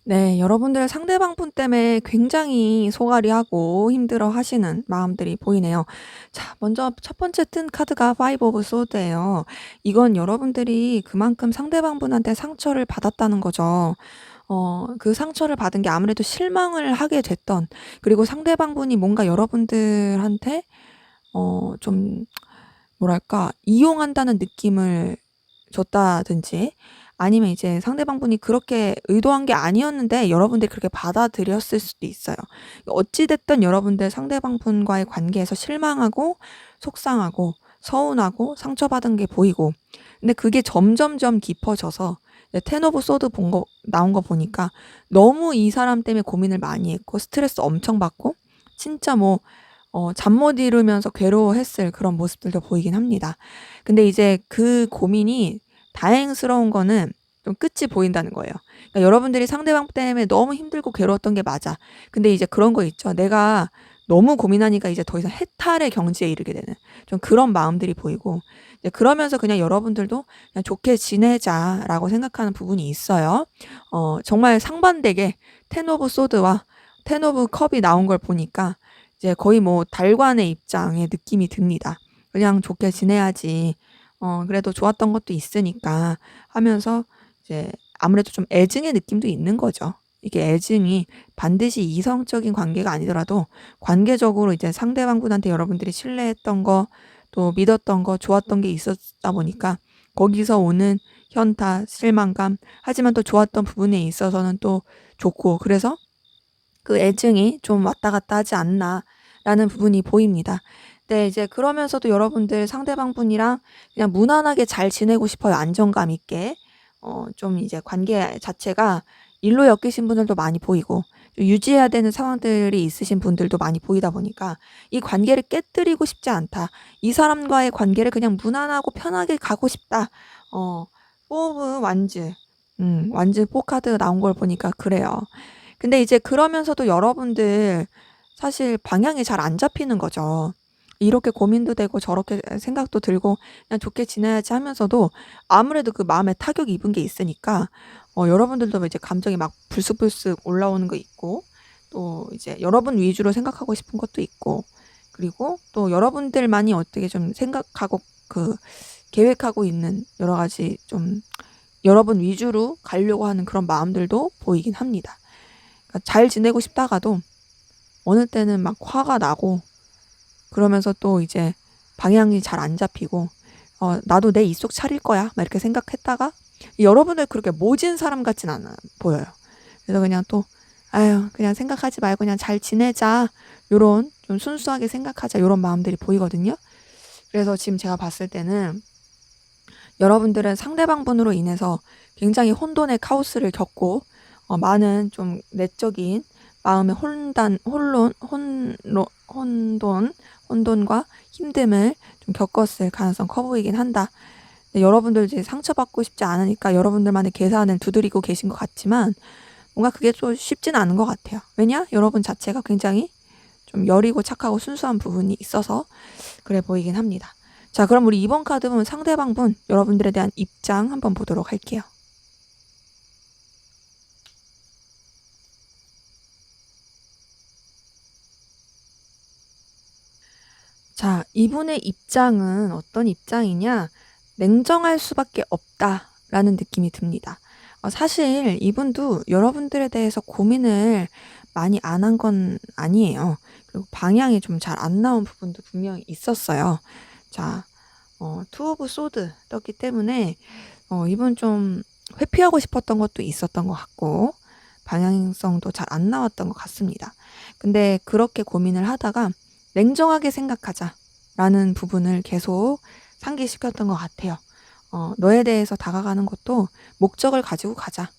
네, 여러분들 상대방 분 때문에 굉장히 소갈이하고 힘들어 하시는 마음들이 보이네요. 자, 먼저 첫 번째 뜬 카드가 5 오브 소드예요. 이건 여러분들이 그만큼 상대방 분한테 상처를 받았다는 거죠. 그 상처를 받은 게 아무래도 실망을 하게 됐던, 그리고 상대방 분이 뭔가 여러분들한테 좀 뭐랄까, 이용한다는 느낌을 줬다든지, 아니면 이제 상대방 분이 그렇게 의도한 게 아니었는데 여러분들이 그렇게 받아들였을 수도 있어요. 어찌 됐든 여러분들 상대방 분과의 관계에서 실망하고 속상하고 서운하고 상처받은 게 보이고, 근데 그게 점점점 깊어져서 텐 오브 소드 나온 거 보니까 너무 이 사람 때문에 고민을 많이 했고 스트레스 엄청 받고 진짜 뭐 잠 못 이루면서 괴로워했을 그런 모습들도 보이긴 합니다. 근데 이제 그 고민이, 다행스러운 거는 좀 끝이 보인다는 거예요. 그러니까 여러분들이 상대방 때문에 너무 힘들고 괴로웠던 게 맞아. 근데 이제 그런 거 있죠. 내가 너무 고민하니까 이제 더 이상 해탈의 경지에 이르게 되는 좀 그런 마음들이 보이고, 이제 그러면서 그냥 여러분들도 그냥 좋게 지내자라고 생각하는 부분이 있어요. 정말 상반되게 텐 오브 소드와 텐 오브 컵이 나온 걸 보니까 이제 거의 뭐 달관의 입장의 느낌이 듭니다. 그냥 좋게 지내야지. 그래도 좋았던 것도 있으니까 하면서 이제 아무래도 좀 애증의 느낌도 있는 거죠. 이게 애증이 반드시 이성적인 관계가 아니더라도 관계적으로 이제 상대방 분한테 여러분들이 신뢰했던 거, 또 믿었던 거, 좋았던 게 있었다 보니까 거기서 오는 현타, 실망감, 하지만 또 좋았던 부분에 있어서는 또 좋고, 그래서 그 애증이 좀 왔다 갔다 하지 않나라는 부분이 보입니다. 네, 이제 그러면서도 여러분들 상대방 분이랑 그냥 무난하게 잘 지내고 싶어요. 안정감 있게. 좀 이제 관계 자체가 일로 엮이신 분들도 많이 보이고, 유지해야 되는 상황들이 있으신 분들도 많이 보이다 보니까 이 관계를 깨뜨리고 싶지 않다. 이 사람과의 관계를 그냥 무난하고 편하게 가고 싶다. 포브 완즈. 완즈 4 카드 나온 걸 보니까 그래요. 근데 이제 그러면서도 여러분들 사실 방향이 잘 안 잡히는 거죠. 이렇게 고민도 되고 저렇게 생각도 들고 그냥 좋게 지내야지 하면서도 아무래도 그 마음에 타격이 입은 게 있으니까 여러분들도 이제 감정이 막 불쑥불쑥 올라오는 거 있고 또 이제 여러분 위주로 생각하고 싶은 것도 있고 그리고 또 여러분들만이 어떻게 좀 생각하고 그 계획하고 있는 여러 가지 좀 여러분 위주로 가려고 하는 그런 마음들도 보이긴 합니다. 그러니까 잘 지내고 싶다가도 어느 때는 막 화가 나고 그러면서 또 이제 방향이 잘 안 잡히고 나도 내 입속 차릴 거야 막 이렇게 생각했다가 여러분들 그렇게 모진 사람 같진 않아 보여요. 그래서 그냥 또 아유 그냥 생각하지 말고 그냥 잘 지내자 요런 좀 순수하게 생각하자 요런 마음들이 보이거든요. 그래서 지금 제가 봤을 때는 여러분들은 상대방 분으로 인해서 굉장히 혼돈의 카오스를 겪고 많은 좀 내적인 마음의 혼돈과 힘듦을 좀 겪었을 가능성 커 보이긴 한다. 여러분들 이제 상처받고 싶지 않으니까 여러분들만의 계산을 두드리고 계신 것 같지만 뭔가 그게 좀 쉽진 않은 것 같아요. 왜냐? 여러분 자체가 굉장히 좀 여리고 착하고 순수한 부분이 있어서 그래 보이긴 합니다. 자, 그럼 우리 이번 카드 보면 상대방 분 여러분들에 대한 입장 한번 보도록 할게요. 자, 이분의 입장은 어떤 입장이냐? 냉정할 수밖에 없다라는 느낌이 듭니다. 사실 이분도 여러분들에 대해서 고민을 많이 안 한 건 아니에요. 그리고 방향이 좀 잘 안 나온 부분도 분명히 있었어요. 자, 투 오브 소드 떴기 때문에 이분 좀 회피하고 싶었던 것도 있었던 것 같고 방향성도 잘 안 나왔던 것 같습니다. 근데 그렇게 고민을 하다가 냉정하게 생각하자라는 부분을 계속 상기시켰던 것 같아요. 너에 대해서 다가가는 것도 목적을 가지고 가자.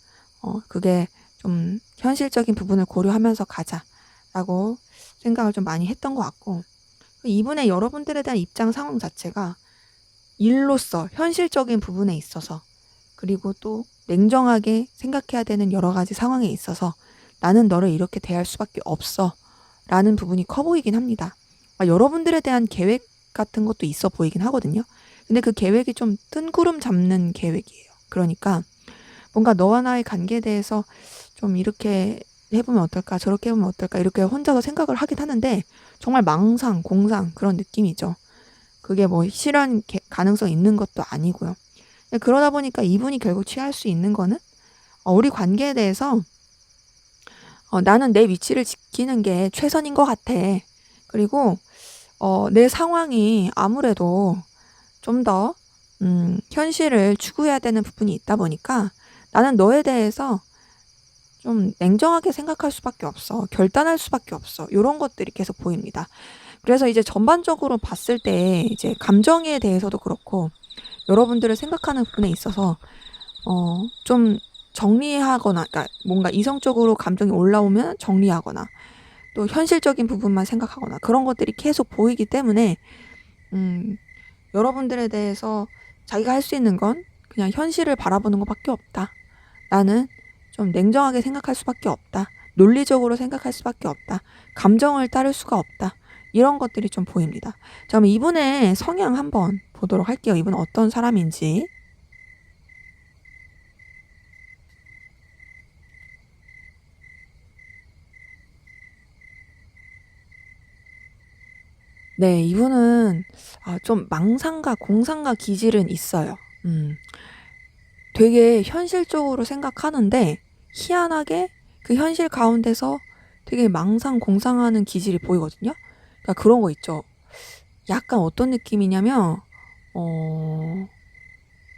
그게 좀 현실적인 부분을 고려하면서 가자라고 생각을 좀 많이 했던 것 같고 이분의 여러분들에 대한 입장 상황 자체가 일로서 현실적인 부분에 있어서 그리고 또 냉정하게 생각해야 되는 여러 가지 상황에 있어서 나는 너를 이렇게 대할 수밖에 없어 라는 부분이 커 보이긴 합니다. 여러분들에 대한 계획 같은 것도 있어 보이긴 하거든요. 근데 그 계획이 좀 뜬구름 잡는 계획이에요. 그러니까 뭔가 너와 나의 관계에 대해서 좀 이렇게 해보면 어떨까 저렇게 해보면 어떨까 이렇게 혼자서 생각을 하긴 하는데 정말 망상, 공상 그런 느낌이죠. 그게 뭐 실현 가능성 있는 것도 아니고요. 그러다 보니까 이분이 결국 취할 수 있는 거는 우리 관계에 대해서 나는 내 위치를 지키는 게 최선인 것 같아. 그리고 내 상황이 아무래도 좀 더 현실을 추구해야 되는 부분이 있다 보니까 나는 너에 대해서 좀 냉정하게 생각할 수밖에 없어. 결단할 수밖에 없어. 요런 것들이 계속 보입니다. 그래서 이제 전반적으로 봤을 때 이제 감정에 대해서도 그렇고 여러분들을 생각하는 부분에 있어서 좀 정리하거나 그러니까 뭔가 이성적으로 감정이 올라오면 정리하거나 또 현실적인 부분만 생각하거나 그런 것들이 계속 보이기 때문에 여러분들에 대해서 자기가 할 수 있는 건 그냥 현실을 바라보는 것밖에 없다. 나는 좀 냉정하게 생각할 수밖에 없다. 논리적으로 생각할 수밖에 없다. 감정을 따를 수가 없다. 이런 것들이 좀 보입니다. 자, 그럼 이분의 성향 한번 보도록 할게요. 이분은 어떤 사람인지. 네, 이분은 좀 망상과 공상과 기질은 있어요. 되게 현실적으로 생각하는데 희한하게 그 현실 가운데서 되게 망상 공상하는 기질이 보이거든요. 그러니까 그런 거 있죠. 약간 어떤 느낌이냐면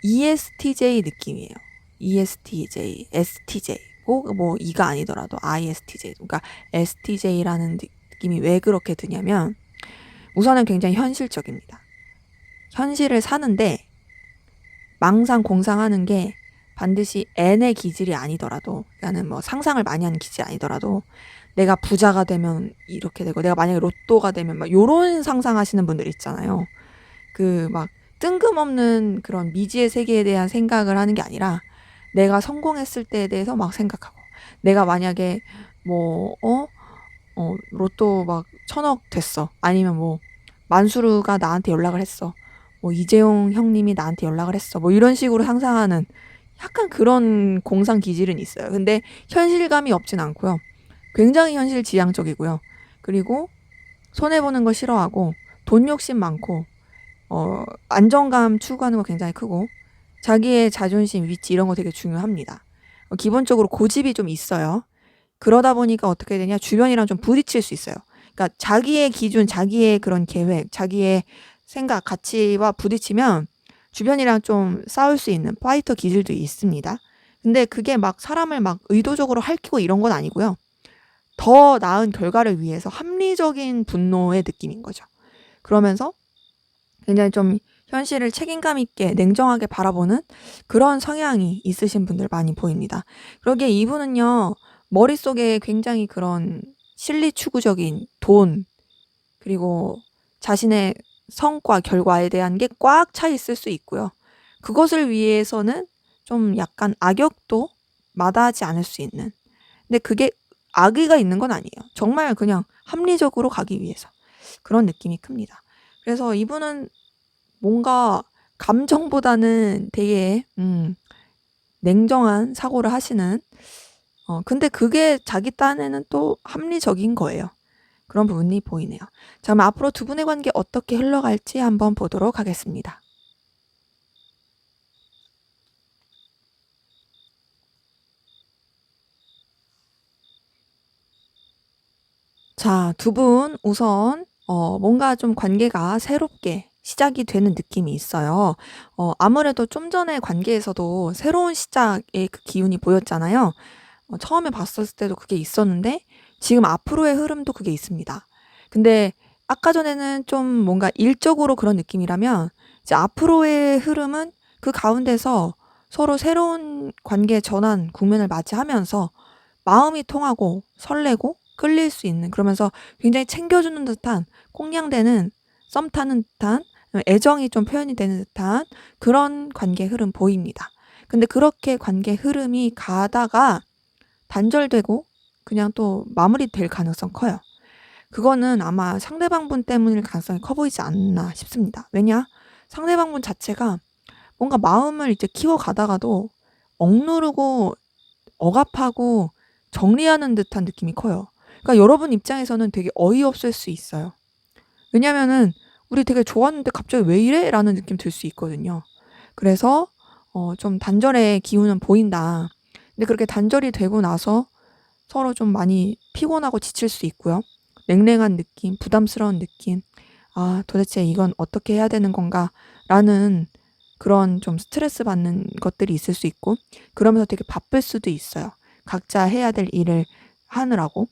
ESTJ 느낌이에요. ESTJ, STJ. 꼭 뭐 E가 아니더라도 ISTJ. 그러니까 STJ라는 느낌이 왜 그렇게 드냐면 우선은 굉장히 현실적입니다. 현실을 사는데 망상 공상하는 게 반드시 N의 기질이 아니더라도, 나는 뭐 상상을 많이 하는 기질이 아니더라도 내가 부자가 되면 이렇게 되고, 내가 만약에 로또가 되면 막 요런 상상하시는 분들 있잖아요. 그 막 뜬금없는 그런 미지의 세계에 대한 생각을 하는 게 아니라 내가 성공했을 때에 대해서 막 생각하고, 내가 만약에 뭐 로또 막 1,000억 됐어. 아니면 뭐 만수르가 나한테 연락을 했어. 뭐 이재용 형님이 나한테 연락을 했어. 뭐 이런 식으로 상상하는 약간 그런 공상 기질은 있어요. 근데 현실감이 없진 않고요. 굉장히 현실 지향적이고요. 그리고 손해보는 거 싫어하고 돈 욕심 많고 안정감 추구하는 거 굉장히 크고 자기의 자존심, 위치 이런 거 되게 중요합니다. 기본적으로 고집이 좀 있어요. 그러다 보니까 어떻게 되냐, 주변이랑 좀 부딪힐 수 있어요. 그러니까 자기의 기준, 자기의 그런 계획, 자기의 생각, 가치와 부딪히면 주변이랑 좀 싸울 수 있는 파이터 기질도 있습니다. 근데 그게 막 사람을 막 의도적으로 핥히고 이런 건 아니고요. 더 나은 결과를 위해서 합리적인 분노의 느낌인 거죠. 그러면서 굉장히 좀 현실을 책임감 있게 냉정하게 바라보는 그런 성향이 있으신 분들 많이 보입니다. 그러기에 이분은요, 머릿속에 굉장히 그런 실리 추구적인 돈, 그리고 자신의 성과, 결과에 대한 게 꽉 차 있을 수 있고요. 그것을 위해서는 좀 약간 악역도 마다하지 않을 수 있는. 근데 그게 악의가 있는 건 아니에요. 정말 그냥 합리적으로 가기 위해서. 그런 느낌이 큽니다. 그래서 이분은 뭔가 감정보다는 되게 냉정한 사고를 하시는, 근데 그게 자기 딴에는 또 합리적인 거예요. 그런 부분이 보이네요. 자, 그럼 앞으로 두 분의 관계 어떻게 흘러갈지 한번 보도록 하겠습니다. 자, 두 분 우선 뭔가 좀 관계가 새롭게 시작이 되는 느낌이 있어요. 아무래도 좀 전에 관계에서도 새로운 시작의 그 기운이 보였잖아요. 처음에 봤었을 때도 그게 있었는데 지금 앞으로의 흐름도 그게 있습니다. 근데 아까 전에는 좀 뭔가 일적으로 그런 느낌이라면 이제 앞으로의 흐름은 그 가운데서 서로 새로운 관계 전환 국면을 맞이하면서 마음이 통하고 설레고 끌릴 수 있는, 그러면서 굉장히 챙겨주는 듯한, 꽁냥대는, 썸 타는 듯한, 애정이 좀 표현이 되는 듯한 그런 관계 흐름 보입니다. 근데 그렇게 관계 흐름이 가다가 단절되고 그냥 또 마무리될 가능성 커요. 그거는 아마 상대방 분 때문일 가능성이 커 보이지 않나 싶습니다. 왜냐? 상대방 분 자체가 뭔가 마음을 이제 키워가다가도 억누르고 억압하고 정리하는 듯한 느낌이 커요. 그러니까 여러분 입장에서는 되게 어이없을 수 있어요. 왜냐면은 우리 되게 좋았는데 갑자기 왜 이래? 라는 느낌 들 수 있거든요. 그래서 좀 단절의 기운은 보인다. 근데 그렇게 단절이 되고 나서 서로 좀 많이 피곤하고 지칠 수 있고요. 냉랭한 느낌, 부담스러운 느낌. 아, 도대체 이건 어떻게 해야 되는 건가? 라는 그런 좀 스트레스 받는 것들이 있을 수 있고, 그러면서 되게 바쁠 수도 있어요. 각자 해야 될 일을 하느라고.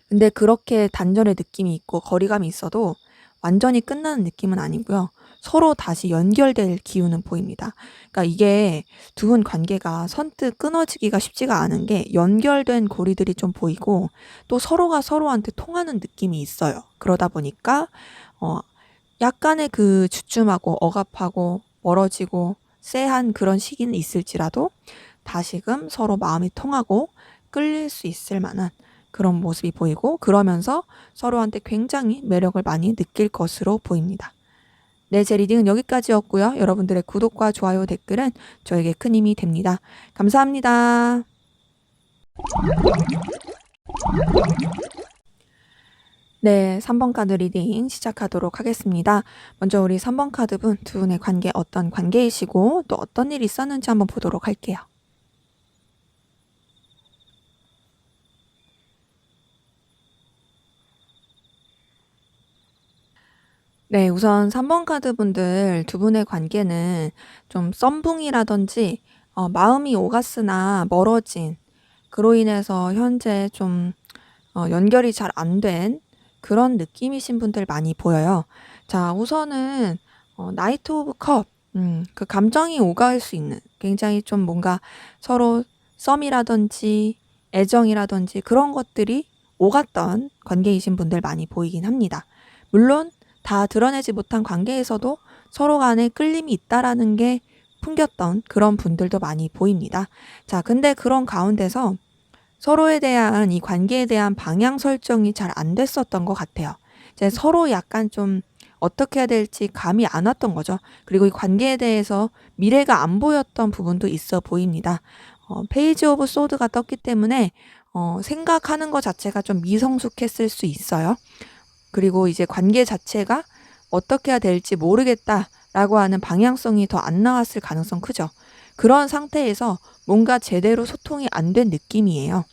근데 그렇게 단절의 느낌이 있고 거리감이 있어도 완전히 끝나는 느낌은 아니고요. 서로 다시 연결될 기운은 보입니다. 그러니까 이게 두 분 관계가 선뜻 끊어지기가 쉽지가 않은 게 연결된 고리들이 좀 보이고 또 서로가 서로한테 통하는 느낌이 있어요. 그러다 보니까 약간의 그 주춤하고 억압하고 멀어지고 쎄한 그런 시기는 있을지라도 다시금 서로 마음이 통하고 끌릴 수 있을 만한 그런 모습이 보이고, 그러면서 서로한테 굉장히 매력을 많이 느낄 것으로 보입니다. 네, 제 리딩은 여기까지였고요. 여러분들의 구독과 좋아요, 댓글은 저에게 큰 힘이 됩니다. 감사합니다. 네, 3번 카드 리딩 시작하도록 하겠습니다. 먼저 우리 3번 카드분 두 분의 관계 어떤 관계이시고 또 어떤 일이 있었는지 한번 보도록 할게요. 네, 우선 3번 카드 분들 두 분의 관계는 좀 썸붕이라든지 마음이 오갔으나 멀어진, 그로 인해서 현재 좀 연결이 잘 안 된 그런 느낌이신 분들 많이 보여요. 자, 우선은 나이트 오브 컵, 그 감정이 오갈 수 있는, 굉장히 좀 뭔가 서로 썸이라든지 애정이라든지 그런 것들이 오갔던 관계이신 분들 많이 보이긴 합니다. 물론 다 드러내지 못한 관계에서도 서로 간에 끌림이 있다라는 게 풍겼던 그런 분들도 많이 보입니다. 자, 근데 그런 가운데서 서로에 대한 이 관계에 대한 방향 설정이 잘 안 됐었던 것 같아요. 이제 서로 약간 좀 어떻게 해야 될지 감이 안 왔던 거죠. 그리고 이 관계에 대해서 미래가 안 보였던 부분도 있어 보입니다. 페이지 오브 소드가 떴기 때문에 생각하는 것 자체가 좀 미성숙했을 수 있어요. 그리고 이제 관계 자체가 어떻게 해야 될지 모르겠다라고 하는 방향성이 더 안 나왔을 가능성 크죠. 그런 상태에서 뭔가 제대로 소통이 안 된 느낌이에요.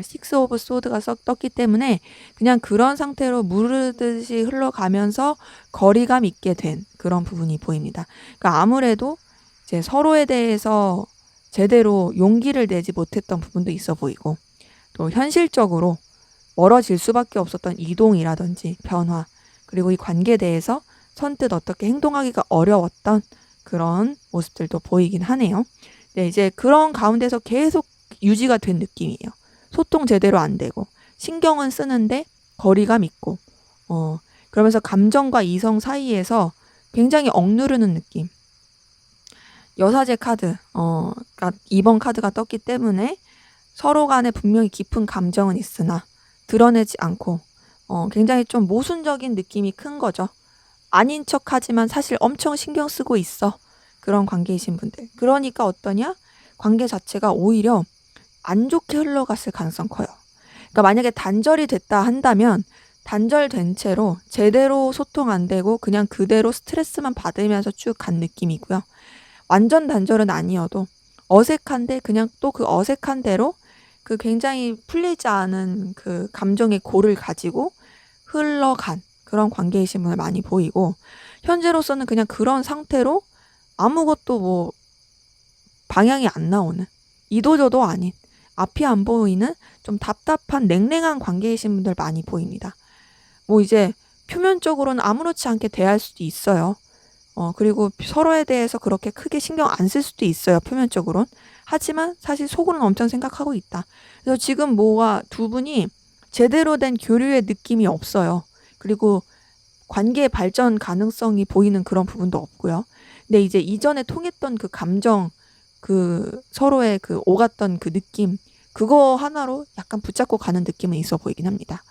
식스 오브 소드가 떴기 때문에 그냥 그런 상태로 무르듯이 흘러가면서 거리감 있게 된 그런 부분이 보입니다. 그러니까 아무래도 이제 서로에 대해서 제대로 용기를 내지 못했던 부분도 있어 보이고, 또 현실적으로 멀어질 수밖에 없었던 이동이라든지 변화, 그리고 이 관계에 대해서 선뜻 어떻게 행동하기가 어려웠던 그런 모습들도 보이긴 하네요. 네, 이제 그런 가운데서 계속 유지가 된 느낌이에요. 소통 제대로 안 되고, 신경은 쓰는데 거리감 있고, 그러면서 감정과 이성 사이에서 굉장히 억누르는 느낌. 여사제 카드, 그러니까 2번 카드가 떴기 때문에 서로 간에 분명히 깊은 감정은 있으나 드러내지 않고, 굉장히 좀 모순적인 느낌이 큰 거죠. 아닌 척 하지만 사실 엄청 신경 쓰고 있어. 그런 관계이신 분들. 그러니까 어떠냐? 관계 자체가 오히려 안 좋게 흘러갔을 가능성 커요. 그러니까 만약에 단절이 됐다 한다면 단절된 채로 제대로 소통 안 되고 그냥 그대로 스트레스만 받으면서 쭉 간 느낌이고요. 완전 단절은 아니어도 어색한데 그냥 또 그 어색한 대로 그 굉장히 풀리지 않은 그 감정의 골을 가지고 흘러간 그런 관계이신 분을 많이 보이고, 현재로서는 그냥 그런 상태로 아무것도 뭐 방향이 안 나오는, 이도저도 아닌, 앞이 안 보이는 좀 답답한 냉랭한 관계이신 분들 많이 보입니다. 뭐 이제 표면적으로는 아무렇지 않게 대할 수도 있어요. 그리고 서로에 대해서 그렇게 크게 신경 안 쓸 수도 있어요, 표면적으론. 하지만 사실 속으로는 엄청 생각하고 있다. 그래서 지금 뭐가 두 분이 제대로 된 교류의 느낌이 없어요. 그리고 관계 발전 가능성이 보이는 그런 부분도 없고요. 근데 이제 이전에 통했던 그 감정, 그 서로의 그 오갔던 그 느낌, 그거 하나로 약간 붙잡고 가는 느낌은 있어 보이긴 합니다.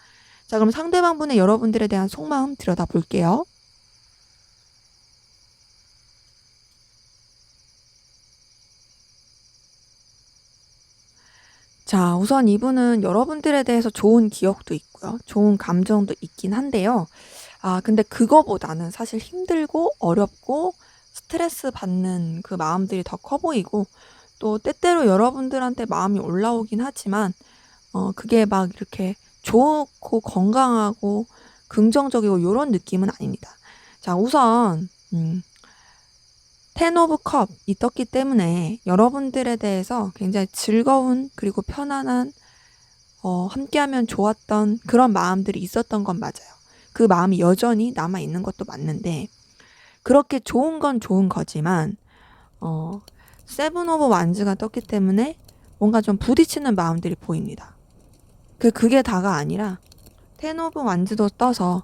자, 그럼 상대방 분의 여러분들에 대한 속마음 들여다 볼게요. 자, 우선 이분은 여러분들에 대해서 좋은 기억도 있고요. 좋은 감정도 있긴 한데요. 근데 그거보다는 사실 힘들고 어렵고 스트레스 받는 그 마음들이 더 커 보이고, 또 때때로 여러분들한테 마음이 올라오긴 하지만 그게 막 이렇게 좋고 건강하고 긍정적이고 요런 느낌은 아닙니다. 자, 우선 10 오브 컵이 떴기 때문에 여러분들에 대해서 굉장히 즐거운 그리고 편안한, 함께하면 좋았던 그런 마음들이 있었던 건 맞아요. 그 마음이 여전히 남아있는 것도 맞는데, 그렇게 좋은 건 좋은 거지만 7 오브 완즈가 떴기 때문에 뭔가 좀 부딪히는 마음들이 보입니다. 그게 다가 아니라 10 오브 완즈도 떠서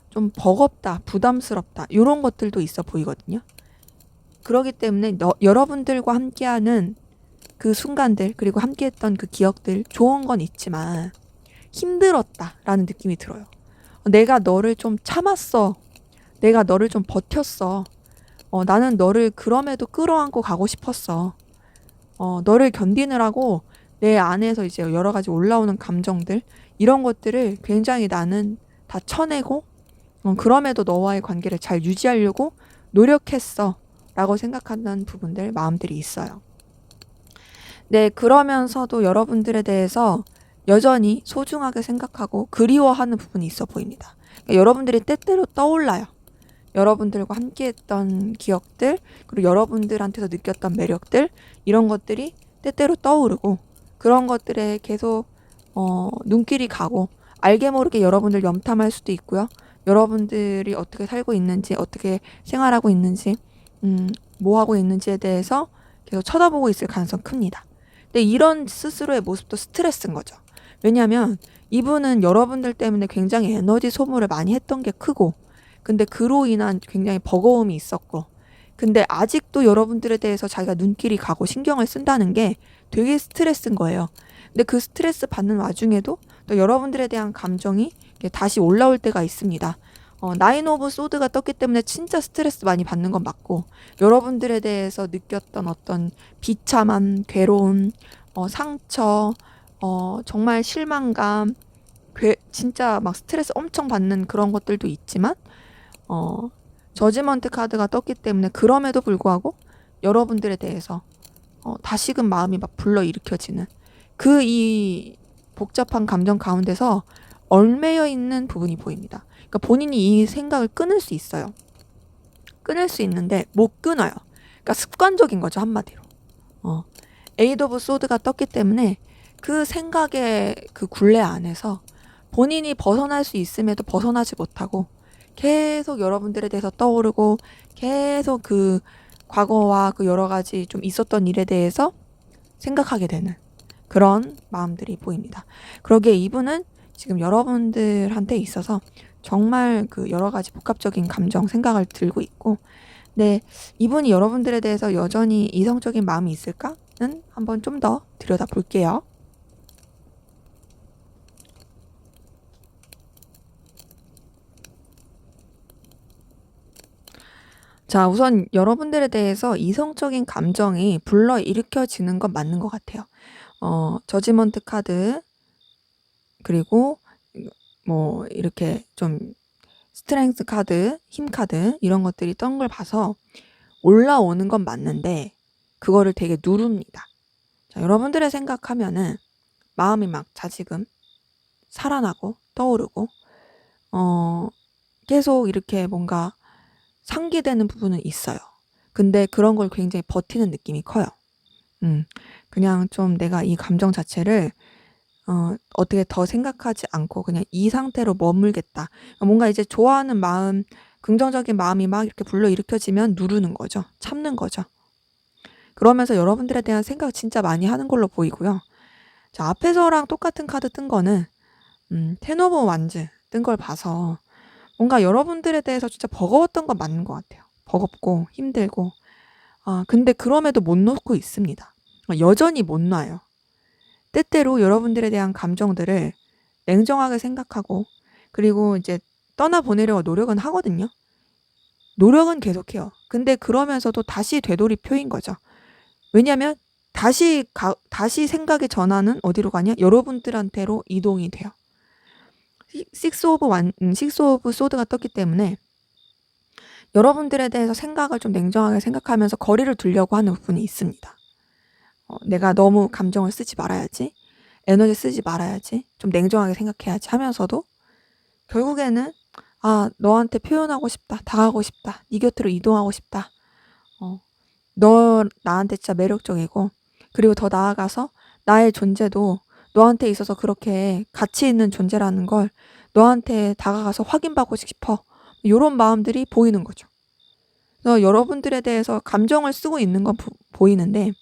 좀 버겁다, 부담스럽다 이런 것들도 있어 보이거든요. 그렇기 때문에 여러분들과 함께하는 그 순간들, 그리고 함께했던 그 기억들, 좋은 건 있지만 힘들었다라는 느낌이 들어요. 내가 너를 좀 참았어. 내가 너를 좀 버텼어. 나는 너를 그럼에도 끌어안고 가고 싶었어. 너를 견디느라고 내 안에서 이제 여러 가지 올라오는 감정들, 이런 것들을 굉장히 나는 다 쳐내고, 그럼에도 너와의 관계를 잘 유지하려고 노력했어. 라고 생각하는 부분들, 마음들이 있어요. 네, 그러면서도 여러분들에 대해서 여전히 소중하게 생각하고 그리워하는 부분이 있어 보입니다. 그러니까 여러분들이 때때로 떠올라요. 여러분들과 함께했던 기억들, 그리고 여러분들한테서 느꼈던 매력들, 이런 것들이 때때로 떠오르고, 그런 것들에 계속 눈길이 가고, 알게 모르게 여러분들 염탐할 수도 있고요. 여러분들이 어떻게 살고 있는지, 어떻게 생활하고 있는지, 뭐 하고 있는지에 대해서 계속 쳐다보고 있을 가능성이 큽니다. 근데 이런 스스로의 모습도 스트레스인 거죠. 왜냐하면 이분은 여러분들 때문에 굉장히 에너지 소모를 많이 했던 게 크고, 근데 그로 인한 굉장히 버거움이 있었고, 근데 아직도 여러분들에 대해서 자기가 눈길이 가고 신경을 쓴다는 게 되게 스트레스인 거예요. 근데 그 스트레스 받는 와중에도 또 여러분들에 대한 감정이 다시 올라올 때가 있습니다. 나인 오브 소드가 떴기 때문에 진짜 스트레스 많이 받는 건 맞고, 여러분들에 대해서 느꼈던 어떤 비참함, 괴로움, 상처, 정말 실망감, 진짜 막 스트레스 엄청 받는 그런 것들도 있지만, 저지먼트 카드가 떴기 때문에 그럼에도 불구하고 여러분들에 대해서 다시금 마음이 막 불러일으켜지는 이 복잡한 감정 가운데서 얽매여 있는 부분이 보입니다. 그러니까 본인이 이 생각을 끊을 수 있어요. 끊을 수 있는데 못 끊어요. 그러니까 습관적인 거죠, 한마디로. 에이드 오브 소드가 떴기 때문에 그 생각의 그 굴레 안에서 본인이 벗어날 수 있음에도 벗어나지 못하고 계속 여러분들에 대해서 떠오르고, 계속 그 과거와 그 여러 가지 좀 있었던 일에 대해서 생각하게 되는 그런 마음들이 보입니다. 그러기에 이분은 지금 여러분들한테 있어서 정말 그 여러 가지 복합적인 감정, 생각을 들고 있고, 네, 이분이 여러분들에 대해서 여전히 이성적인 마음이 있을까는 한번 좀 더 들여다 볼게요. 자, 우선 여러분들에 대해서 이성적인 감정이 불러일으켜지는 건 맞는 것 같아요. 저지먼트 카드, 그리고 뭐 이렇게 좀 스트렝스 카드, 힘 카드 이런 것들이 떤 걸 봐서 올라오는 건 맞는데 그거를 되게 누릅니다. 자, 여러분들의 생각하면은 마음이 막 다시금 살아나고 떠오르고, 계속 이렇게 뭔가 상기되는 부분은 있어요. 근데 그런 걸 굉장히 버티는 느낌이 커요. 그냥 좀 내가 이 감정 자체를 어떻게 더 생각하지 않고 그냥 이 상태로 머물겠다. 뭔가 이제 좋아하는 마음, 긍정적인 마음이 막 이렇게 불러일으켜지면 누르는 거죠. 참는 거죠. 그러면서 여러분들에 대한 생각 진짜 많이 하는 걸로 보이고요. 자, 앞에서랑 똑같은 카드 뜬 거는 텐 오브 완즈 뜬 걸 봐서 뭔가 여러분들에 대해서 진짜 버거웠던 건 맞는 것 같아요. 버겁고 힘들고. 근데 그럼에도 못 놓고 있습니다. 여전히 못 놔요. 때때로 여러분들에 대한 감정들을 냉정하게 생각하고, 그리고 이제 떠나보내려고 노력은 하거든요. 노력은 계속해요. 근데 그러면서도 다시 되돌이표인 거죠. 왜냐면 다시 생각의 전환은 어디로 가냐? 여러분들한테로 이동이 돼요. 식스 오브 소드가 떴기 때문에 여러분들에 대해서 생각을 좀 냉정하게 생각하면서 거리를 두려고 하는 부분이 있습니다. 내가 너무 감정을 쓰지 말아야지, 에너지 쓰지 말아야지, 좀 냉정하게 생각해야지 하면서도 결국에는 너한테 표현하고 싶다, 다가가고 싶다, 네 곁으로 이동하고 싶다, 너 나한테 진짜 매력적이고, 그리고 더 나아가서 나의 존재도 너한테 있어서 그렇게 가치 있는 존재라는 걸 너한테 다가가서 확인받고 싶어, 이런 마음들이 보이는 거죠. 그래서 여러분들에 대해서 감정을 쓰고 있는 건 보이는데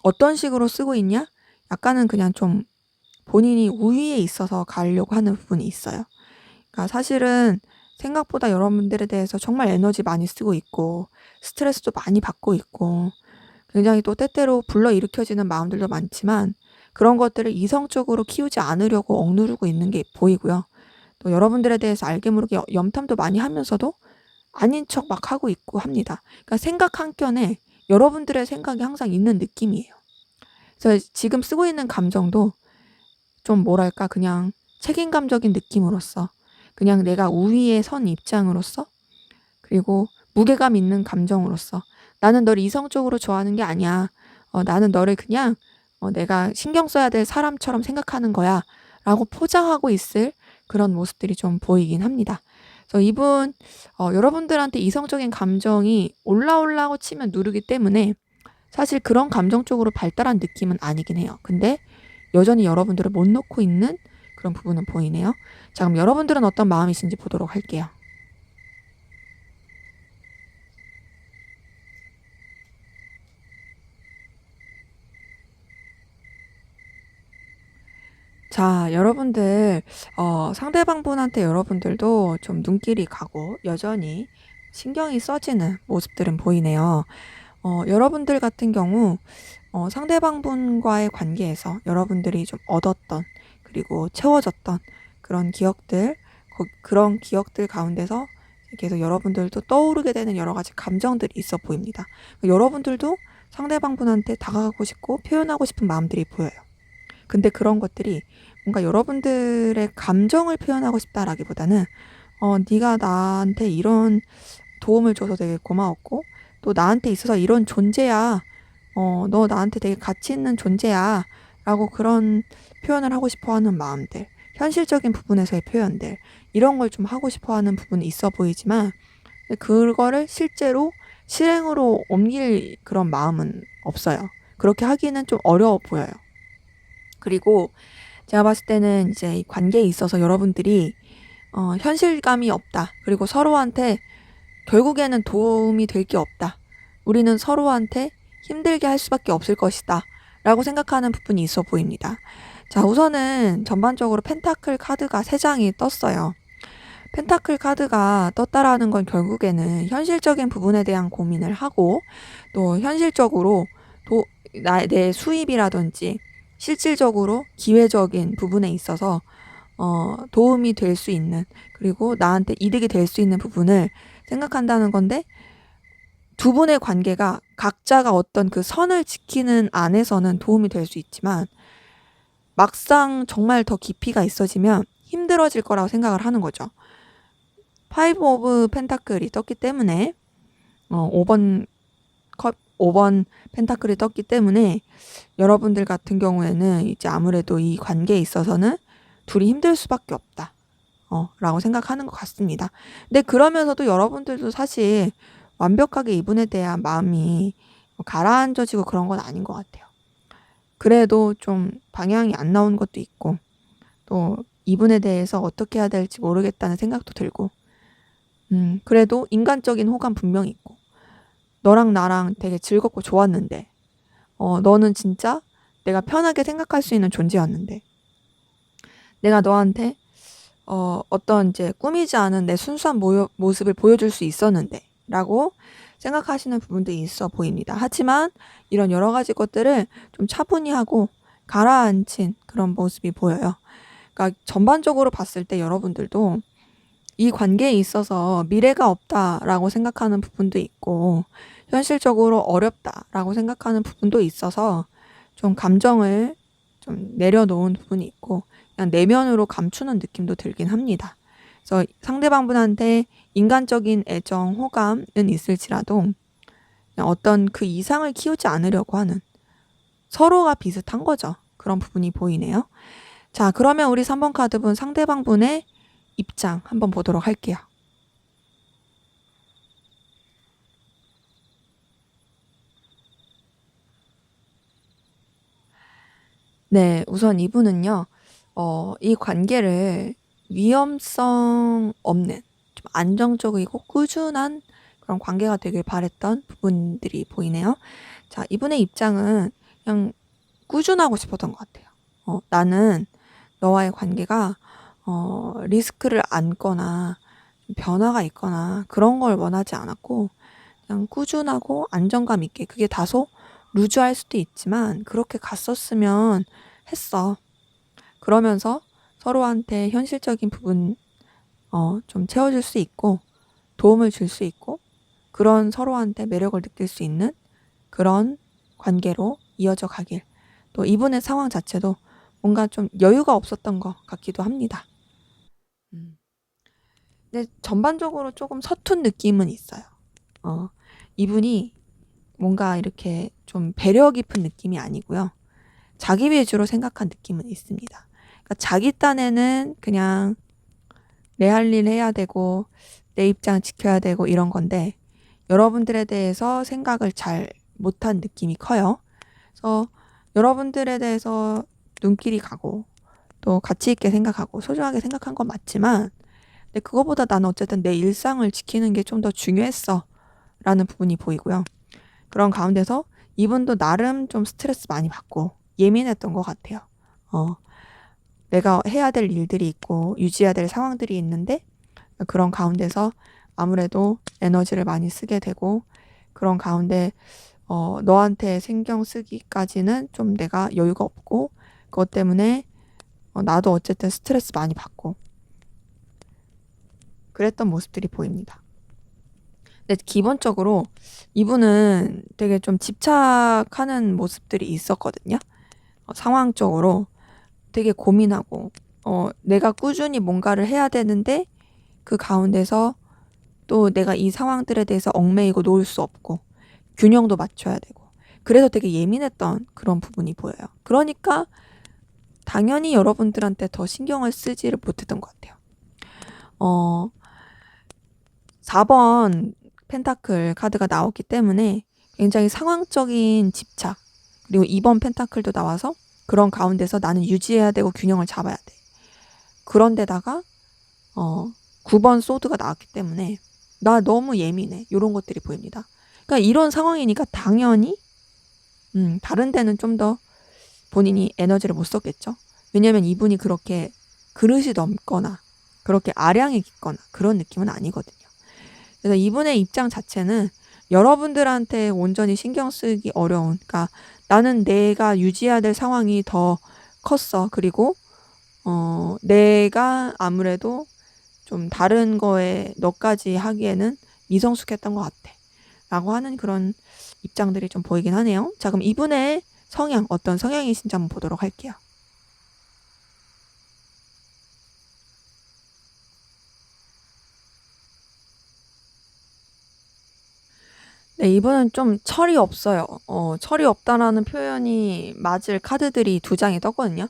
어떤 식으로 쓰고 있냐? 약간은 그냥 좀 본인이 우위에 있어서 가려고 하는 부분이 있어요. 그러니까 사실은 생각보다 여러분들에 대해서 정말 에너지 많이 쓰고 있고 스트레스도 많이 받고 있고 굉장히 또 때때로 불러일으켜지는 마음들도 많지만 그런 것들을 이성적으로 키우지 않으려고 억누르고 있는 게 보이고요. 또 여러분들에 대해서 알게 모르게 염탐도 많이 하면서도 아닌 척 막 하고 있고 합니다. 그러니까 생각 한켠에 여러분들의 생각이 항상 있는 느낌이에요. 그래서 지금 쓰고 있는 감정도 좀 뭐랄까 그냥 책임감적인 느낌으로써, 그냥 내가 우위에 선 입장으로서, 그리고 무게감 있는 감정으로서 나는 너를 이성적으로 좋아하는 게 아니야. 나는 너를 그냥 내가 신경 써야 될 사람처럼 생각하는 거야 라고 포장하고 있을 그런 모습들이 좀 보이긴 합니다. 그래서 이분 여러분들한테 이성적인 감정이 올라오려고 치면 누르기 때문에 사실 그런 감정 쪽으로 발달한 느낌은 아니긴 해요. 근데 여전히 여러분들을 못 놓고 있는 그런 부분은 보이네요. 자, 그럼 여러분들은 어떤 마음이신지 보도록 할게요. 자, 여러분들, 상대방분한테 여러분들도 좀 눈길이 가고 여전히 신경이 써지는 모습들은 보이네요. 여러분들 같은 경우, 상대방분과의 관계에서 여러분들이 좀 얻었던, 그리고 채워졌던 그런 기억들, 그런 기억들 가운데서 계속 여러분들도 떠오르게 되는 여러 가지 감정들이 있어 보입니다. 여러분들도 상대방분한테 다가가고 싶고 표현하고 싶은 마음들이 보여요. 근데 그런 것들이 뭔가 여러분들의 감정을 표현하고 싶다라기보다는 네가 나한테 이런 도움을 줘서 되게 고마웠고 또 나한테 있어서 이런 존재야. 너 나한테 되게 가치 있는 존재야. 라고 그런 표현을 하고 싶어 하는 마음들, 현실적인 부분에서의 표현들, 이런 걸 좀 하고 싶어 하는 부분이 있어 보이지만 그거를 실제로 실행으로 옮길 그런 마음은 없어요. 그렇게 하기는 좀 어려워 보여요. 그리고 제가 봤을 때는 이제 이 관계에 있어서 여러분들이 현실감이 없다. 그리고 서로한테 결국에는 도움이 될 게 없다. 우리는 서로한테 힘들게 할 수밖에 없을 것이다. 라고 생각하는 부분이 있어 보입니다. 자, 우선은 전반적으로 펜타클 카드가 3장이 떴어요. 펜타클 카드가 떴다라는 건 결국에는 현실적인 부분에 대한 고민을 하고 또 현실적으로 내 수입이라든지 실질적으로 기회적인 부분에 있어서 도움이 될 수 있는, 그리고 나한테 이득이 될 수 있는 부분을 생각한다는 건데, 두 분의 관계가 각자가 어떤 그 선을 지키는 안에서는 도움이 될 수 있지만 막상 정말 더 깊이가 있어지면 힘들어질 거라고 생각을 하는 거죠. 파이브 오브 펜타클이 떴기 때문에 5번 펜타클이 떴기 때문에 여러분들 같은 경우에는 이제 아무래도 이 관계에 있어서는 둘이 힘들 수밖에 없다. 라고 생각하는 것 같습니다. 근데 그러면서도 여러분들도 사실 완벽하게 이분에 대한 마음이 가라앉아지고 그런 건 아닌 것 같아요. 그래도 좀 방향이 안 나온 것도 있고 또 이분에 대해서 어떻게 해야 될지 모르겠다는 생각도 들고 그래도 인간적인 호감 분명히 있고 너랑 나랑 되게 즐겁고 좋았는데 너는 진짜 내가 편하게 생각할 수 있는 존재였는데 내가 너한테 어떤 이제 꾸미지 않은 내 순수한 모습을 보여줄 수 있었는데 라고 생각하시는 부분도 있어 보입니다. 하지만 이런 여러 가지 것들을 좀 차분히 하고 가라앉힌 그런 모습이 보여요. 그러니까 전반적으로 봤을 때 여러분들도 이 관계에 있어서 미래가 없다라고 생각하는 부분도 있고 현실적으로 어렵다라고 생각하는 부분도 있어서 좀 감정을 좀 내려놓은 부분이 있고 그냥 내면으로 감추는 느낌도 들긴 합니다. 그래서 상대방분한테 인간적인 애정, 호감은 있을지라도 그냥 어떤 그 이상을 키우지 않으려고 하는, 서로가 비슷한 거죠. 그런 부분이 보이네요. 자, 그러면 우리 3번 카드분 상대방분의 입장 한번 보도록 할게요. 네, 우선 이분은요, 이 관계를 위험성 없는, 좀 안정적이고 꾸준한 그런 관계가 되길 바랬던 부분들이 보이네요. 자, 이분의 입장은 그냥 꾸준하고 싶었던 것 같아요. 나는 너와의 관계가 리스크를 안거나 변화가 있거나 그런 걸 원하지 않았고 그냥 꾸준하고 안정감 있게, 그게 다소 루즈할 수도 있지만 그렇게 갔었으면 했어. 그러면서 서로한테 현실적인 부분 좀 채워줄 수 있고 도움을 줄 수 있고 그런 서로한테 매력을 느낄 수 있는 그런 관계로 이어져 가길. 또 이분의 상황 자체도 뭔가 좀 여유가 없었던 것 같기도 합니다. 근데 전반적으로 조금 서툰 느낌은 있어요. 이분이 뭔가 이렇게 좀 배려 깊은 느낌이 아니고요. 자기 위주로 생각한 느낌은 있습니다. 그러니까 자기 딴에는 그냥 내 할 일 해야 되고 내 입장 지켜야 되고 이런 건데 여러분들에 대해서 생각을 잘 못한 느낌이 커요. 그래서 여러분들에 대해서 눈길이 가고 또 가치 있게 생각하고 소중하게 생각한 건 맞지만 근데 그거보다 나는 어쨌든 내 일상을 지키는 게 좀 더 중요했어 라는 부분이 보이고요. 그런 가운데서 이분도 나름 좀 스트레스 많이 받고 예민했던 것 같아요. 내가 해야 될 일들이 있고 유지해야 될 상황들이 있는데 그런 가운데서 아무래도 에너지를 많이 쓰게 되고 그런 가운데 너한테 신경 쓰기까지는 좀 내가 여유가 없고 그것 때문에 나도 어쨌든 스트레스 많이 받고 그랬던 모습들이 보입니다. 근데 기본적으로 이분은 되게 좀 집착하는 모습들이 있었거든요. 상황적으로 되게 고민하고 내가 꾸준히 뭔가를 해야 되는데 그 가운데서 또 내가 이 상황들에 대해서 얽매이고 놓을 수 없고 균형도 맞춰야 되고 그래서 되게 예민했던 그런 부분이 보여요. 그러니까 당연히 여러분들한테 더 신경을 쓰지를 못했던 것 같아요. 4번 펜타클 카드가 나왔기 때문에 굉장히 상황적인 집착 그리고 2번 펜타클도 나와서 그런 가운데서 나는 유지해야 되고 균형을 잡아야 돼. 그런데다가 9번 소드가 나왔기 때문에 나 너무 예민해. 이런 것들이 보입니다. 그러니까 이런 상황이니까 당연히 다른 데는 좀 더 본인이 에너지를 못 썼겠죠. 왜냐면 이분이 그렇게 그릇이 넘거나 그렇게 아량이 깊거나 그런 느낌은 아니거든요. 그래서 이분의 입장 자체는 여러분들한테 온전히 신경 쓰기 어려운, 그러니까 나는 내가 유지해야 될 상황이 더 컸어. 그리고 내가 아무래도 좀 다른 거에 너까지 하기에는 미성숙했던 것 같아. 라고 하는 그런 입장들이 좀 보이긴 하네요. 자, 그럼 이분의 성향, 어떤 성향이신지 한번 보도록 할게요. 네, 이분은 좀 철이 없어요. 철이 없다라는 표현이 맞을 카드들이 두 장이 떴거든요.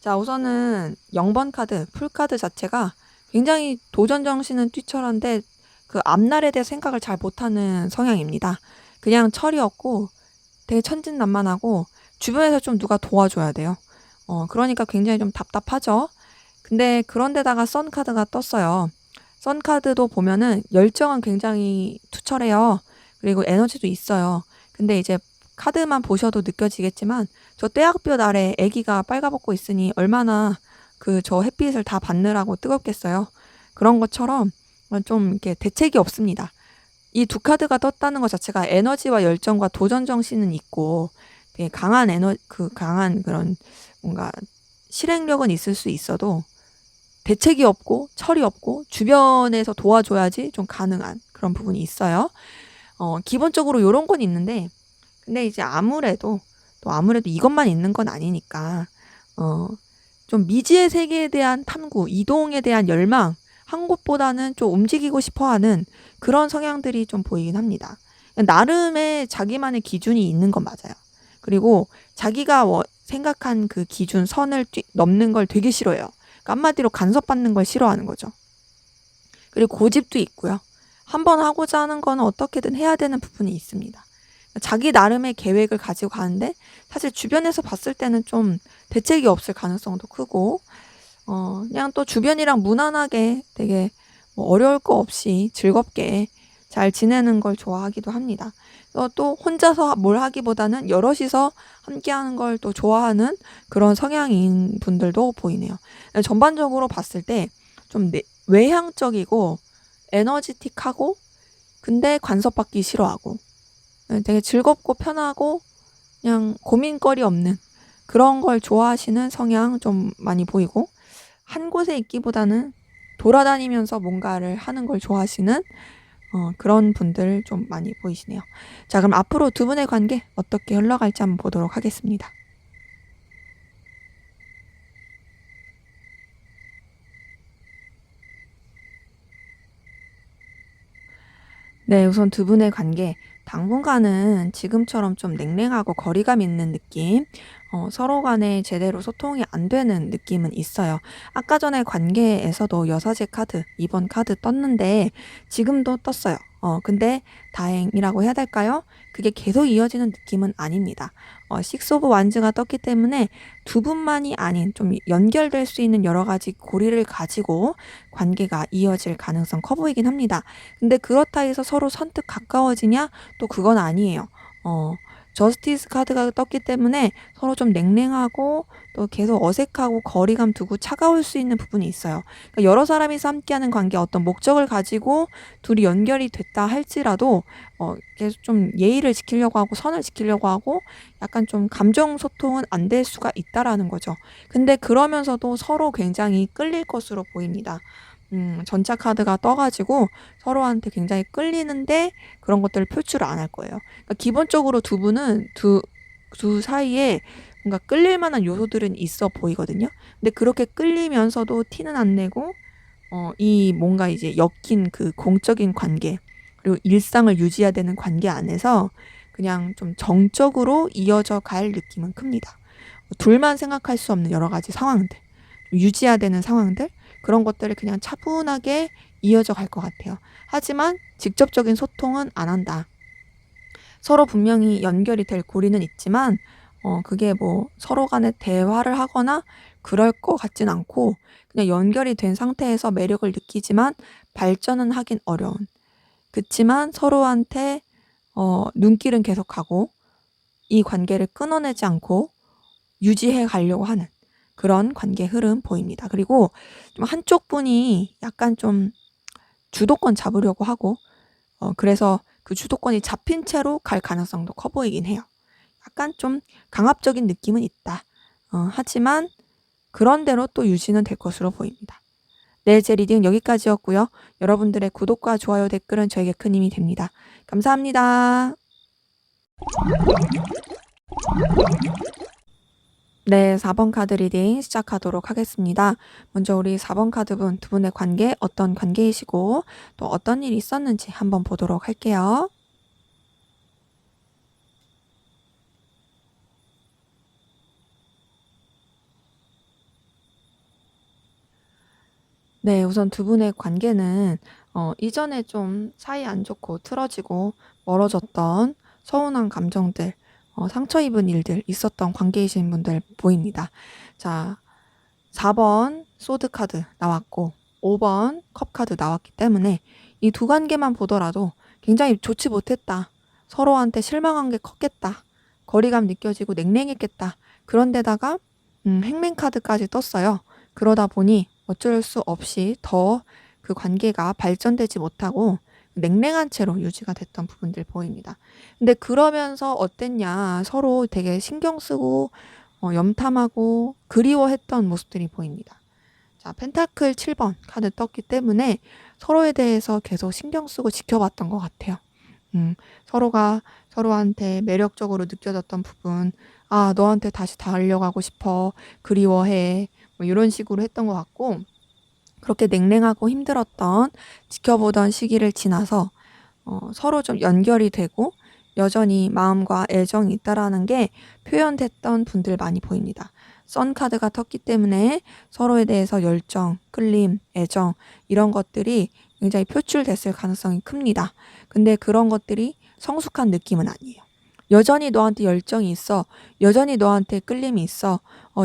자, 우선은 0번 카드, 풀카드 자체가 굉장히 도전 정신은 뛰철한데 그 앞날에 대해 생각을 잘 못하는 성향입니다. 그냥 철이 없고 되게 천진난만하고 주변에서 좀 누가 도와줘야 돼요. 그러니까 굉장히 좀 답답하죠. 근데 그런데다가 선 카드가 떴어요. 선 카드도 보면은 열정은 굉장히 투철해요. 그리고 에너지도 있어요. 근데 이제 카드만 보셔도 느껴지겠지만 저 떼약볕 아래 아기가 빨가벗고 있으니 얼마나 그 저 햇빛을 다 받느라고 뜨겁겠어요. 그런 것처럼 좀 이렇게 대책이 없습니다. 이 두 카드가 떴다는 것 자체가 에너지와 열정과 도전 정신은 있고 되게 강한 강한 그런 뭔가 실행력은 있을 수 있어도 대책이 없고 철이 없고 주변에서 도와줘야지 좀 가능한 그런 부분이 있어요. 기본적으로 요런 건 있는데 근데 이제 아무래도 이것만 있는 건 아니니까 좀 미지의 세계에 대한 탐구, 이동에 대한 열망, 한 곳보다는 좀 움직이고 싶어하는 그런 성향들이 좀 보이긴 합니다. 나름의 자기만의 기준이 있는 건 맞아요. 그리고 자기가 생각한 그 기준 선을 넘는 걸 되게 싫어해요. 그러니까 한마디로 간섭받는 걸 싫어하는 거죠. 그리고 고집도 있고요. 한번 하고자 하는 거는 어떻게든 해야 되는 부분이 있습니다. 자기 나름의 계획을 가지고 가는데 사실 주변에서 봤을 때는 좀 대책이 없을 가능성도 크고 그냥 또 주변이랑 무난하게 되게 뭐 어려울 거 없이 즐겁게 잘 지내는 걸 좋아하기도 합니다. 또 혼자서 뭘 하기보다는 여럿이서 함께하는 걸 또 좋아하는 그런 성향인 분들도 보이네요. 전반적으로 봤을 때 좀 외향적이고 에너지틱하고 근데 간섭받기 싫어하고 되게 즐겁고 편하고 그냥 고민거리 없는 그런 걸 좋아하시는 성향 좀 많이 보이고 한 곳에 있기보다는 돌아다니면서 뭔가를 하는 걸 좋아하시는 그런 분들 좀 많이 보이시네요. 자, 그럼 앞으로 두 분의 관계 어떻게 흘러갈지 한번 보도록 하겠습니다. 네, 우선 두 분의 관계 당분간은 지금처럼 좀 냉랭하고 거리감 있는 느낌, 서로 간에 제대로 소통이 안 되는 느낌은 있어요. 아까 전에 관계에서도 여사제 카드, 2번 카드 떴는데 지금도 떴어요. 근데 다행이라고 해야 될까요? 그게 계속 이어지는 느낌은 아닙니다. 식스 오브 완즈가 떴기 때문에 두 분만이 아닌 좀 연결될 수 있는 여러 가지 고리를 가지고 관계가 이어질 가능성 커 보이긴 합니다. 근데 그렇다 해서 서로 선뜻 가까워지냐? 또 그건 아니에요. 저스티스 카드가 떴기 때문에 서로 좀 냉랭하고 또 계속 어색하고 거리감 두고 차가울 수 있는 부분이 있어요. 그러니까 여러 사람이서 함께하는 관계 어떤 목적을 가지고 둘이 연결이 됐다 할지라도 계속 좀 예의를 지키려고 하고 선을 지키려고 하고 약간 좀 감정 소통은 안 될 수가 있다라는 거죠. 근데 그러면서도 서로 굉장히 끌릴 것으로 보입니다. 전차 카드가 떠가지고 서로한테 굉장히 끌리는데 그런 것들을 표출을 안 할 거예요. 그러니까 기본적으로 두 분은 두 사이에 뭔가 끌릴 만한 요소들은 있어 보이거든요. 근데 그렇게 끌리면서도 티는 안 내고 이 뭔가 이제 엮인 그 공적인 관계 그리고 일상을 유지해야 되는 관계 안에서 그냥 좀 정적으로 이어져 갈 느낌은 큽니다. 둘만 생각할 수 없는 여러 가지 상황들, 유지해야 되는 상황들 그런 것들을 그냥 차분하게 이어져 갈 것 같아요. 하지만 직접적인 소통은 안 한다. 서로 분명히 연결이 될 고리는 있지만 그게 뭐 서로 간에 대화를 하거나 그럴 것 같진 않고 그냥 연결이 된 상태에서 매력을 느끼지만 발전은 하긴 어려운. 그치만 서로한테 눈길은 계속 가고 이 관계를 끊어내지 않고 유지해 가려고 하는 그런 관계 흐름 보입니다. 그리고 좀 한쪽 분이 약간 좀 주도권 잡으려고 하고 그래서 그 주도권이 잡힌 채로 갈 가능성도 커 보이긴 해요. 약간 좀 강압적인 느낌은 있다. 하지만 그런 대로 또 유지는 될 것으로 보입니다. 네, 제 리딩 여기까지였고요. 여러분들의 구독과 좋아요, 댓글은 저에게 큰 힘이 됩니다. 감사합니다. 네, 4번 카드 리딩 시작하도록 하겠습니다. 먼저 우리 4번 카드분 두 분의 관계 어떤 관계이시고 또 어떤 일이 있었는지 한번 보도록 할게요. 네, 우선 두 분의 관계는 이전에 좀 사이 안 좋고 틀어지고 멀어졌던 서운한 감정들, 상처 입은 일들 있었던 관계이신 분들 보입니다. 자, 4번 소드 카드 나왔고 5번 컵 카드 나왔기 때문에 이 두 관계만 보더라도 굉장히 좋지 못했다. 서로한테 실망한 게 컸겠다. 거리감 느껴지고 냉랭했겠다. 그런데다가 행맨 카드까지 떴어요. 그러다 보니 어쩔 수 없이 더 그 관계가 발전되지 못하고 냉랭한 채로 유지가 됐던 부분들 보입니다. 근데 그러면서 어땠냐? 서로 되게 신경 쓰고 염탐하고 그리워했던 모습들이 보입니다. 자, 펜타클 7번 카드 떴기 때문에 서로에 대해서 계속 신경 쓰고 지켜봤던 것 같아요. 서로가 서로한테 매력적으로 느껴졌던 부분, 아, 너한테 다시 달려가고 싶어, 그리워해, 뭐 이런 식으로 했던 것 같고, 그렇게 냉랭하고 힘들었던 지켜보던 시기를 지나서 서로 좀 연결이 되고 여전히 마음과 애정이 있다라는 게 표현됐던 분들 많이 보입니다. 선 카드가 떴기 때문에 서로에 대해서 열정, 끌림, 애정 이런 것들이 굉장히 표출됐을 가능성이 큽니다. 근데 그런 것들이 성숙한 느낌은 아니에요. 여전히 너한테 열정이 있어. 여전히 너한테 끌림이 있어.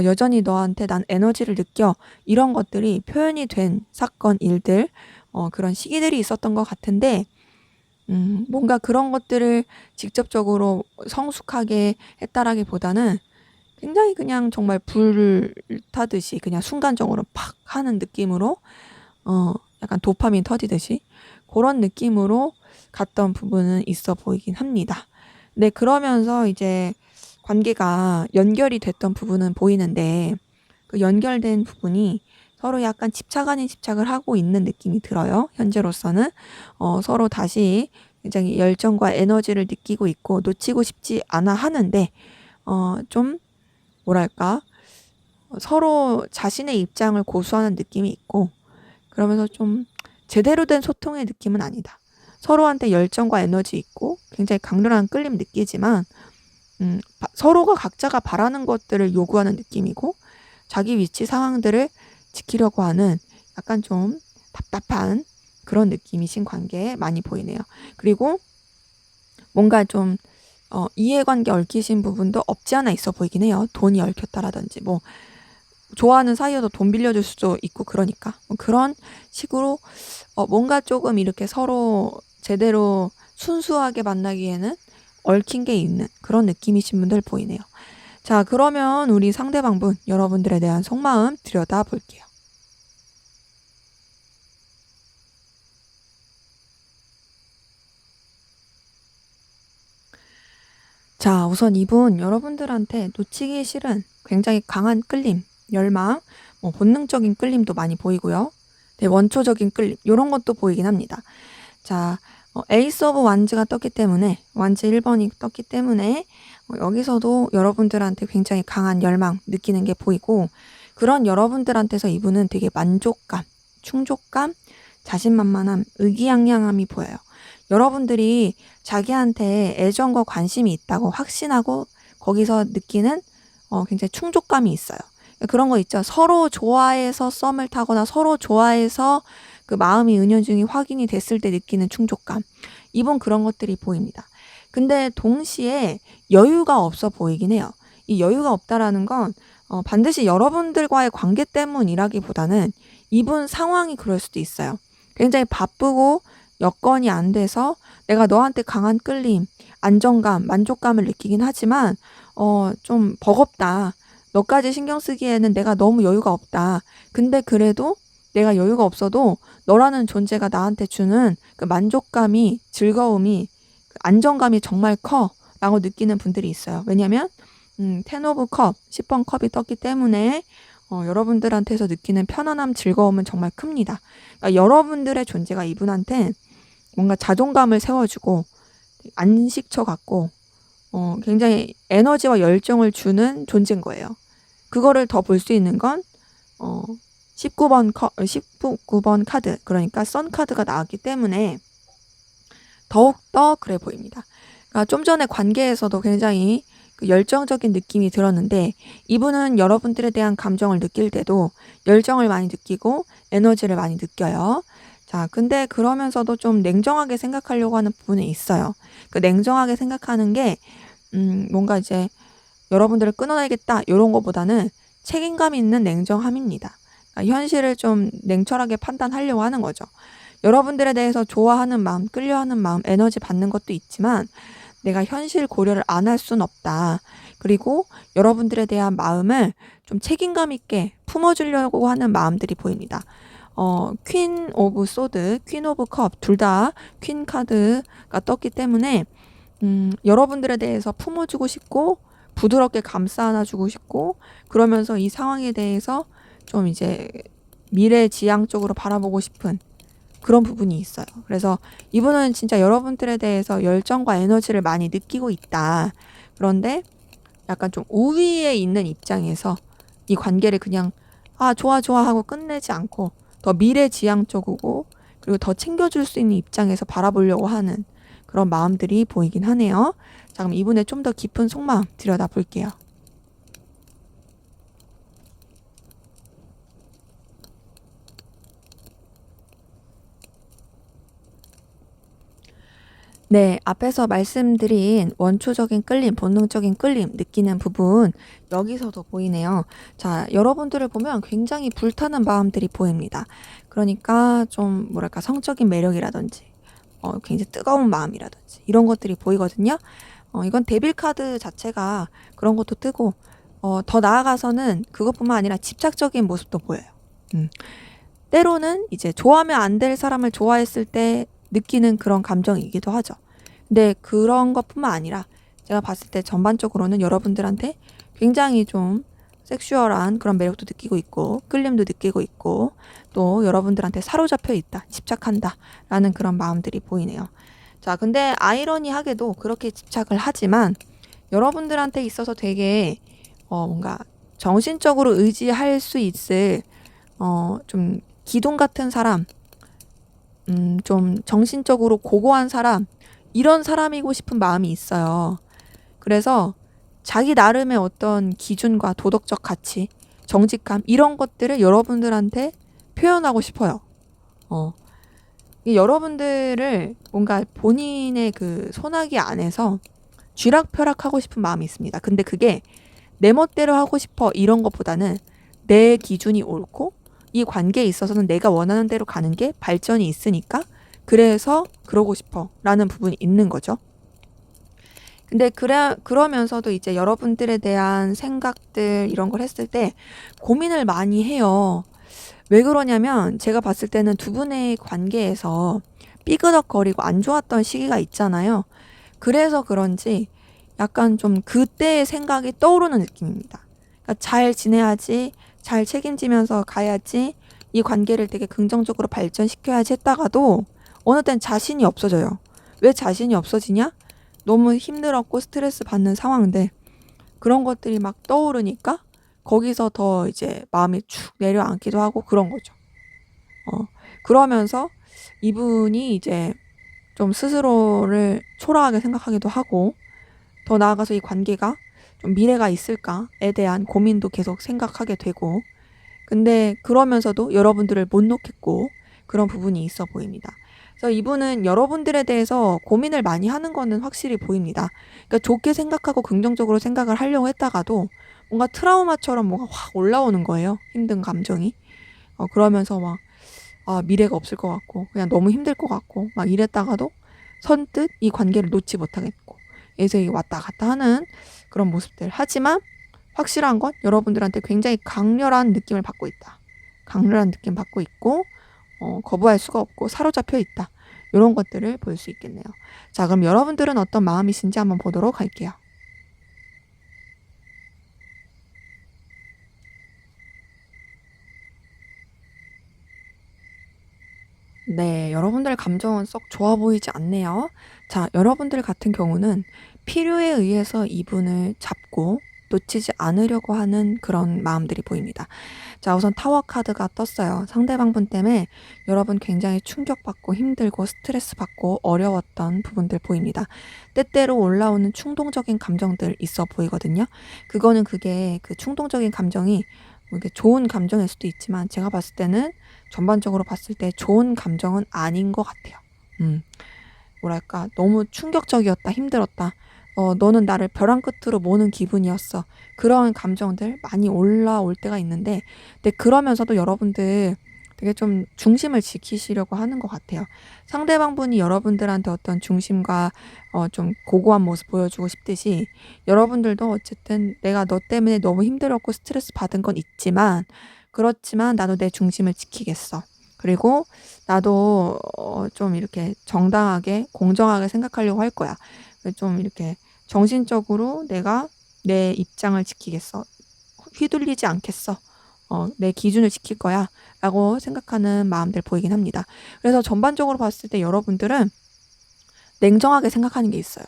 여전히 너한테 난 에너지를 느껴. 이런 것들이 표현이 된 사건, 일들, 그런 시기들이 있었던 것 같은데, 뭔가 그런 것들을 직접적으로 성숙하게 했다라기보다는 굉장히 그냥 정말 불 타듯이 그냥 순간적으로 팍 하는 느낌으로, 약간 도파민 터지듯이 그런 느낌으로 갔던 부분은 있어 보이긴 합니다. 네, 그러면서 이제 관계가 연결이 됐던 부분은 보이는데 그 연결된 부분이 서로 약간 집착 아닌 집착을 하고 있는 느낌이 들어요. 현재로서는 서로 다시 굉장히 열정과 에너지를 느끼고 있고 놓치고 싶지 않아 하는데 좀 뭐랄까 서로 자신의 입장을 고수하는 느낌이 있고 그러면서 좀 제대로 된 소통의 느낌은 아니다. 서로한테 열정과 에너지 있고 굉장히 강렬한 끌림 느끼지만 서로가 각자가 바라는 것들을 요구하는 느낌이고 자기 위치 상황들을 지키려고 하는 약간 좀 답답한 그런 느낌이신 관계에 많이 보이네요. 그리고 뭔가 좀 이해관계 얽히신 부분도 없지 않아 있어 보이긴 해요. 돈이 얽혔다라든지 뭐 좋아하는 사이여도 돈 빌려줄 수도 있고 그러니까 뭐 그런 식으로 뭔가 조금 이렇게 서로 제대로 순수하게 만나기에는 얽힌 게 있는 그런 느낌이신 분들 보이네요. 자, 그러면 우리 상대방분 여러분들에 대한 속마음 들여다 볼게요. 자, 우선 이분 여러분들한테 놓치기 싫은 굉장히 강한 끌림, 열망, 본능적인 끌림도 많이 보이고요. 네, 원초적인 끌림, 이런 것도 보이긴 합니다. 자, 에이스 오브 완즈가 떴기 때문에, 완즈 1번이 떴기 때문에 여기서도 여러분들한테 굉장히 강한 열망 느끼는 게 보이고, 그런 여러분들한테서 이분은 되게 만족감, 충족감, 자신만만함, 의기양양함이 보여요. 여러분들이 자기한테 애정과 관심이 있다고 확신하고 거기서 느끼는 굉장히 충족감이 있어요. 그런 거 있죠. 서로 좋아해서 썸을 타거나 서로 좋아해서 그 마음이 은연중에 확인이 됐을 때 느끼는 충족감. 이분 그런 것들이 보입니다. 근데 동시에 여유가 없어 보이긴 해요. 이 여유가 없다라는 건 반드시 여러분들과의 관계 때문이라기보다는 이분 상황이 그럴 수도 있어요. 굉장히 바쁘고 여건이 안 돼서 내가 너한테 강한 끌림, 안정감, 만족감을 느끼긴 하지만 좀 버겁다. 너까지 신경 쓰기에는 내가 너무 여유가 없다. 근데 그래도 내가 여유가 없어도 너라는 존재가 나한테 주는 그 만족감이, 즐거움이, 그 안정감이 정말 커 라고 느끼는 분들이 있어요. 왜냐면 10 오브 컵, 10번 컵이 떴기 때문에 여러분들한테서 느끼는 편안함, 즐거움은 정말 큽니다. 그러니까 여러분들의 존재가 이분한테 뭔가 자존감을 세워주고 안식처 같고 굉장히 에너지와 열정을 주는 존재인 거예요. 그거를 더 볼 수 있는 건 19번 카드, 그러니까 선 카드가 나왔기 때문에 더욱더 그래 보입니다. 그러니까 좀 전에 관계에서도 굉장히 그 열정적인 느낌이 들었는데 이분은 여러분들에 대한 감정을 느낄 때도 열정을 많이 느끼고 에너지를 많이 느껴요. 자, 근데 그러면서도 좀 냉정하게 생각하려고 하는 부분이 있어요. 그 냉정하게 생각하는 게 뭔가 이제 여러분들을 끊어내겠다 이런 것보다는 책임감 있는 냉정함입니다. 그러니까 현실을 좀 냉철하게 판단하려고 하는 거죠. 여러분들에 대해서 좋아하는 마음, 끌려하는 마음, 에너지 받는 것도 있지만 내가 현실 고려를 안 할 순 없다. 그리고 여러분들에 대한 마음을 좀 책임감 있게 품어주려고 하는 마음들이 보입니다. 퀸 오브 소드, 퀸 오브 컵 둘 다 퀸 카드가 떴기 때문에 여러분들에 대해서 품어주고 싶고 부드럽게 감싸 안아주고 싶고 그러면서 이 상황에 대해서 좀 이제 미래지향적으로 바라보고 싶은 그런 부분이 있어요. 그래서 이분은 진짜 여러분들에 대해서 열정과 에너지를 많이 느끼고 있다. 그런데 약간 좀 우위에 있는 입장에서 이 관계를 그냥 좋아 하고 끝내지 않고 더 미래지향적이고 그리고 더 챙겨줄 수 있는 입장에서 바라보려고 하는 그런 마음들이 보이긴 하네요. 자, 그럼 이분의 좀 더 깊은 속마음 들여다 볼게요. 네, 앞에서 말씀드린 원초적인 끌림, 본능적인 끌림 느끼는 부분 여기서도 보이네요. 자, 여러분들을 보면 굉장히 불타는 마음들이 보입니다. 그러니까 좀 뭐랄까 성적인 매력이라든지 굉장히 뜨거운 마음이라든지 이런 것들이 보이거든요. 이건 데빌 카드 자체가 그런 것도 뜨고 더 나아가서는 그것뿐만 아니라 집착적인 모습도 보여요. 때로는 이제 좋아하면 안 될 사람을 좋아했을 때 느끼는 그런 감정이기도 하죠. 근데 그런 것뿐만 아니라 제가 봤을 때 전반적으로는 여러분들한테 굉장히 좀 섹슈얼한 그런 매력도 느끼고 있고 끌림도 느끼고 있고 또 여러분들한테 사로잡혀 있다, 집착한다 라는 그런 마음들이 보이네요. 자, 근데 아이러니하게도 그렇게 집착을 하지만 여러분들한테 있어서 되게 뭔가 정신적으로 의지할 수 있을 좀 기둥 같은 사람, 좀 정신적으로 고고한 사람, 이런 사람이고 싶은 마음이 있어요. 그래서 자기 나름의 어떤 기준과 도덕적 가치, 정직함, 이런 것들을 여러분들한테 표현하고 싶어요. 여러분들을 뭔가 본인의 그 소나기 안에서 쥐락펴락하고 싶은 마음이 있습니다. 근데 그게 내 멋대로 하고 싶어 이런 것보다는 내 기준이 옳고 이 관계에 있어서는 내가 원하는 대로 가는 게 발전이 있으니까 그래서 그러고 싶어 라는 부분이 있는 거죠. 근데 그러면서도 이제 여러분들에 대한 생각들 이런 걸 했을 때 고민을 많이 해요. 왜 그러냐면 제가 봤을 때는 두 분의 관계에서 삐그덕거리고 안 좋았던 시기가 있잖아요. 그래서 그런지 약간 좀 그때의 생각이 떠오르는 느낌입니다. 그러니까 잘 지내야지, 잘 책임지면서 가야지, 이 관계를 되게 긍정적으로 발전시켜야지 했다가도 어느 땐 자신이 없어져요. 왜 자신이 없어지냐? 너무 힘들었고 스트레스 받는 상황인데 그런 것들이 막 떠오르니까 거기서 더 이제 마음이 축 내려앉기도 하고 그런 거죠. 그러면서 이분이 이제 좀 스스로를 초라하게 생각하기도 하고 더 나아가서 이 관계가 좀 미래가 있을까에 대한 고민도 계속 생각하게 되고 근데 그러면서도 여러분들을 못 놓겠고 그런 부분이 있어 보입니다. 그래서 이분은 여러분들에 대해서 고민을 많이 하는 거는 확실히 보입니다. 그러니까 좋게 생각하고 긍정적으로 생각을 하려고 했다가도 뭔가 트라우마처럼 뭐가 확 올라오는 거예요. 힘든 감정이. 그러면서 막 미래가 없을 것 같고 그냥 너무 힘들 것 같고 막 이랬다가도 선뜻 이 관계를 놓지 못하겠고 그래서 이게 왔다 갔다 하는 그런 모습들. 하지만 확실한 건 여러분들한테 굉장히 강렬한 느낌을 받고 있다. 강렬한 느낌 받고 있고 거부할 수가 없고 사로잡혀 있다. 이런 것들을 볼 수 있겠네요. 자, 그럼 여러분들은 어떤 마음이신지 한번 보도록 할게요. 네, 여러분들 감정은 썩 좋아 보이지 않네요. 자, 여러분들 같은 경우는 필요에 의해서 이분을 잡고 놓치지 않으려고 하는 그런 마음들이 보입니다. 자, 우선 타워 카드가 떴어요. 상대방분 때문에 여러분 굉장히 충격받고 힘들고 스트레스 받고 어려웠던 부분들 보입니다. 때때로 올라오는 충동적인 감정들 있어 보이거든요. 그게 그 충동적인 감정이 뭐 이게 좋은 감정일 수도 있지만 제가 봤을 때는 전반적으로 봤을 때 좋은 감정은 아닌 것 같아요. 뭐랄까, 너무 충격적이었다, 힘들었다. 너는 나를 벼랑 끝으로 모는 기분이었어. 그런 감정들 많이 올라올 때가 있는데, 근데 그러면서도 여러분들 되게 좀 중심을 지키시려고 하는 것 같아요. 상대방 분이 여러분들한테 어떤 중심과 좀 고고한 모습 보여주고 싶듯이 여러분들도 어쨌든 내가 너 때문에 너무 힘들었고 스트레스 받은 건 있지만, 그렇지만 나도 내 중심을 지키겠어. 그리고 나도 좀 이렇게 정당하게, 공정하게 생각하려고 할 거야. 좀 이렇게 정신적으로 내가 내 입장을 지키겠어. 휘둘리지 않겠어. 내 기준을 지킬 거야. 라고 생각하는 마음들 보이긴 합니다. 그래서 전반적으로 봤을 때 여러분들은 냉정하게 생각하는 게 있어요.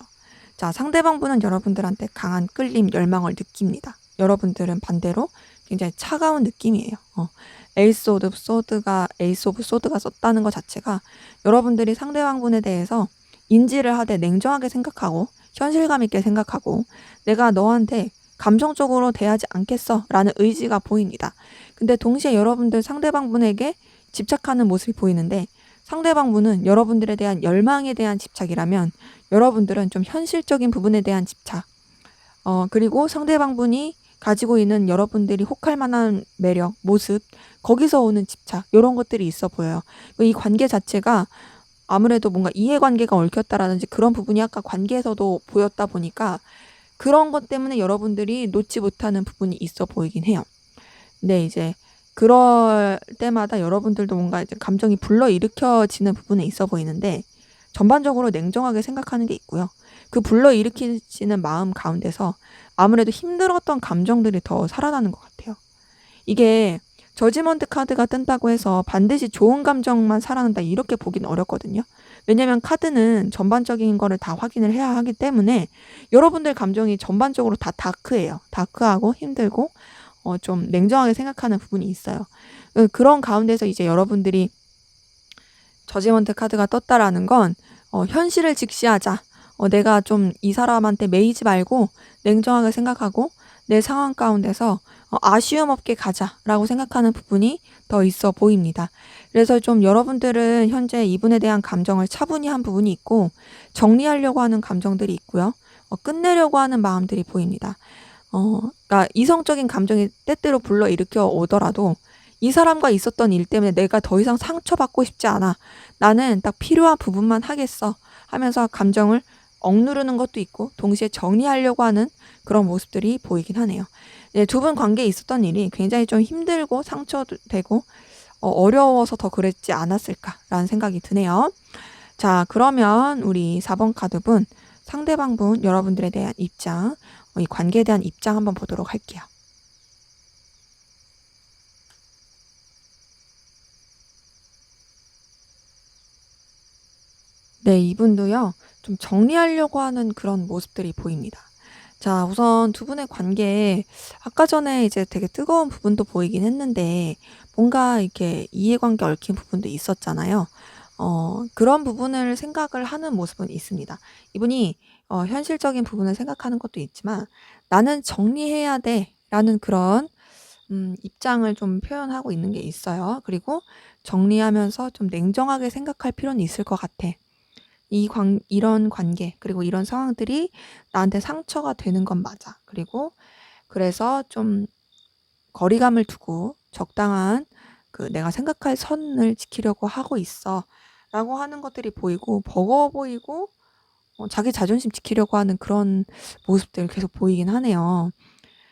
자, 상대방 분은 여러분들한테 강한 끌림, 열망을 느낍니다. 여러분들은 반대로 굉장히 차가운 느낌이에요. 에이스 오브 소드가 썼다는 것 자체가 여러분들이 상대방 분에 대해서 인지를 하되 냉정하게 생각하고 현실감 있게 생각하고 내가 너한테 감정적으로 대하지 않겠어 라는 의지가 보입니다. 근데 동시에 여러분들 상대방 분에게 집착하는 모습이 보이는데 상대방 분은 여러분들에 대한 열망에 대한 집착이라면 여러분들은 좀 현실적인 부분에 대한 집착 그리고 상대방 분이 가지고 있는 여러분들이 혹할 만한 매력, 모습 거기서 오는 집착 이런 것들이 있어 보여요. 이 관계 자체가 아무래도 뭔가 이해관계가 얽혔다라든지 그런 부분이 아까 관계에서도 보였다 보니까 그런 것 때문에 여러분들이 놓지 못하는 부분이 있어 보이긴 해요. 근데 이제 그럴 때마다 여러분들도 뭔가 이제 감정이 불러일으켜지는 부분에 있어 보이는데 전반적으로 냉정하게 생각하는 게 있고요. 그 불러일으키시는 마음 가운데서 아무래도 힘들었던 감정들이 더 살아나는 것 같아요. 이게 저지먼트 카드가 뜬다고 해서 반드시 좋은 감정만 살아난다 이렇게 보긴 어렵거든요. 왜냐면 카드는 전반적인 거를 다 확인을 해야 하기 때문에 여러분들 감정이 전반적으로 다 다크예요. 다크하고 힘들고 좀 냉정하게 생각하는 부분이 있어요. 그런 가운데서 이제 여러분들이 저지먼트 카드가 떴다라는 건 현실을 직시하자. 내가 좀 이 사람한테 매이지 말고 냉정하게 생각하고 내 상황 가운데서 아쉬움 없게 가자라고 생각하는 부분이 더 있어 보입니다. 그래서 좀 여러분들은 현재 이분에 대한 감정을 차분히 한 부분이 있고 정리하려고 하는 감정들이 있고요. 끝내려고 하는 마음들이 보입니다. 그러니까 이성적인 감정이 때때로 불러일으켜 오더라도 이 사람과 있었던 일 때문에 내가 더 이상 상처받고 싶지 않아. 나는 딱 필요한 부분만 하겠어. 하면서 감정을 억누르는 것도 있고 동시에 정리하려고 하는 그런 모습들이 보이긴 하네요. 네, 두 분 관계에 있었던 일이 굉장히 좀 힘들고 상처되고 어려워서 더 그랬지 않았을까라는 생각이 드네요. 자, 그러면 우리 4번 카드분, 상대방분 여러분들에 대한 입장, 이 관계에 대한 입장 한번 보도록 할게요. 네, 이분도요, 좀 정리하려고 하는 그런 모습들이 보입니다. 자, 우선 두 분의 관계에 아까 전에 이제 되게 뜨거운 부분도 보이긴 했는데 뭔가 이렇게 이해관계 얽힌 부분도 있었잖아요. 그런 부분을 생각을 하는 모습은 있습니다. 이분이 현실적인 부분을 생각하는 것도 있지만 나는 정리해야 돼라는 그런 입장을 좀 표현하고 있는 게 있어요. 그리고 정리하면서 좀 냉정하게 생각할 필요는 있을 것 같아. 이런 관계, 그리고 이런 상황들이 나한테 상처가 되는 건 맞아. 그리고 그래서 좀 거리감을 두고 적당한 내가 생각할 선을 지키려고 하고 있어. 라고 하는 것들이 보이고, 버거워 보이고, 자기 자존심 지키려고 하는 그런 모습들 계속 보이긴 하네요.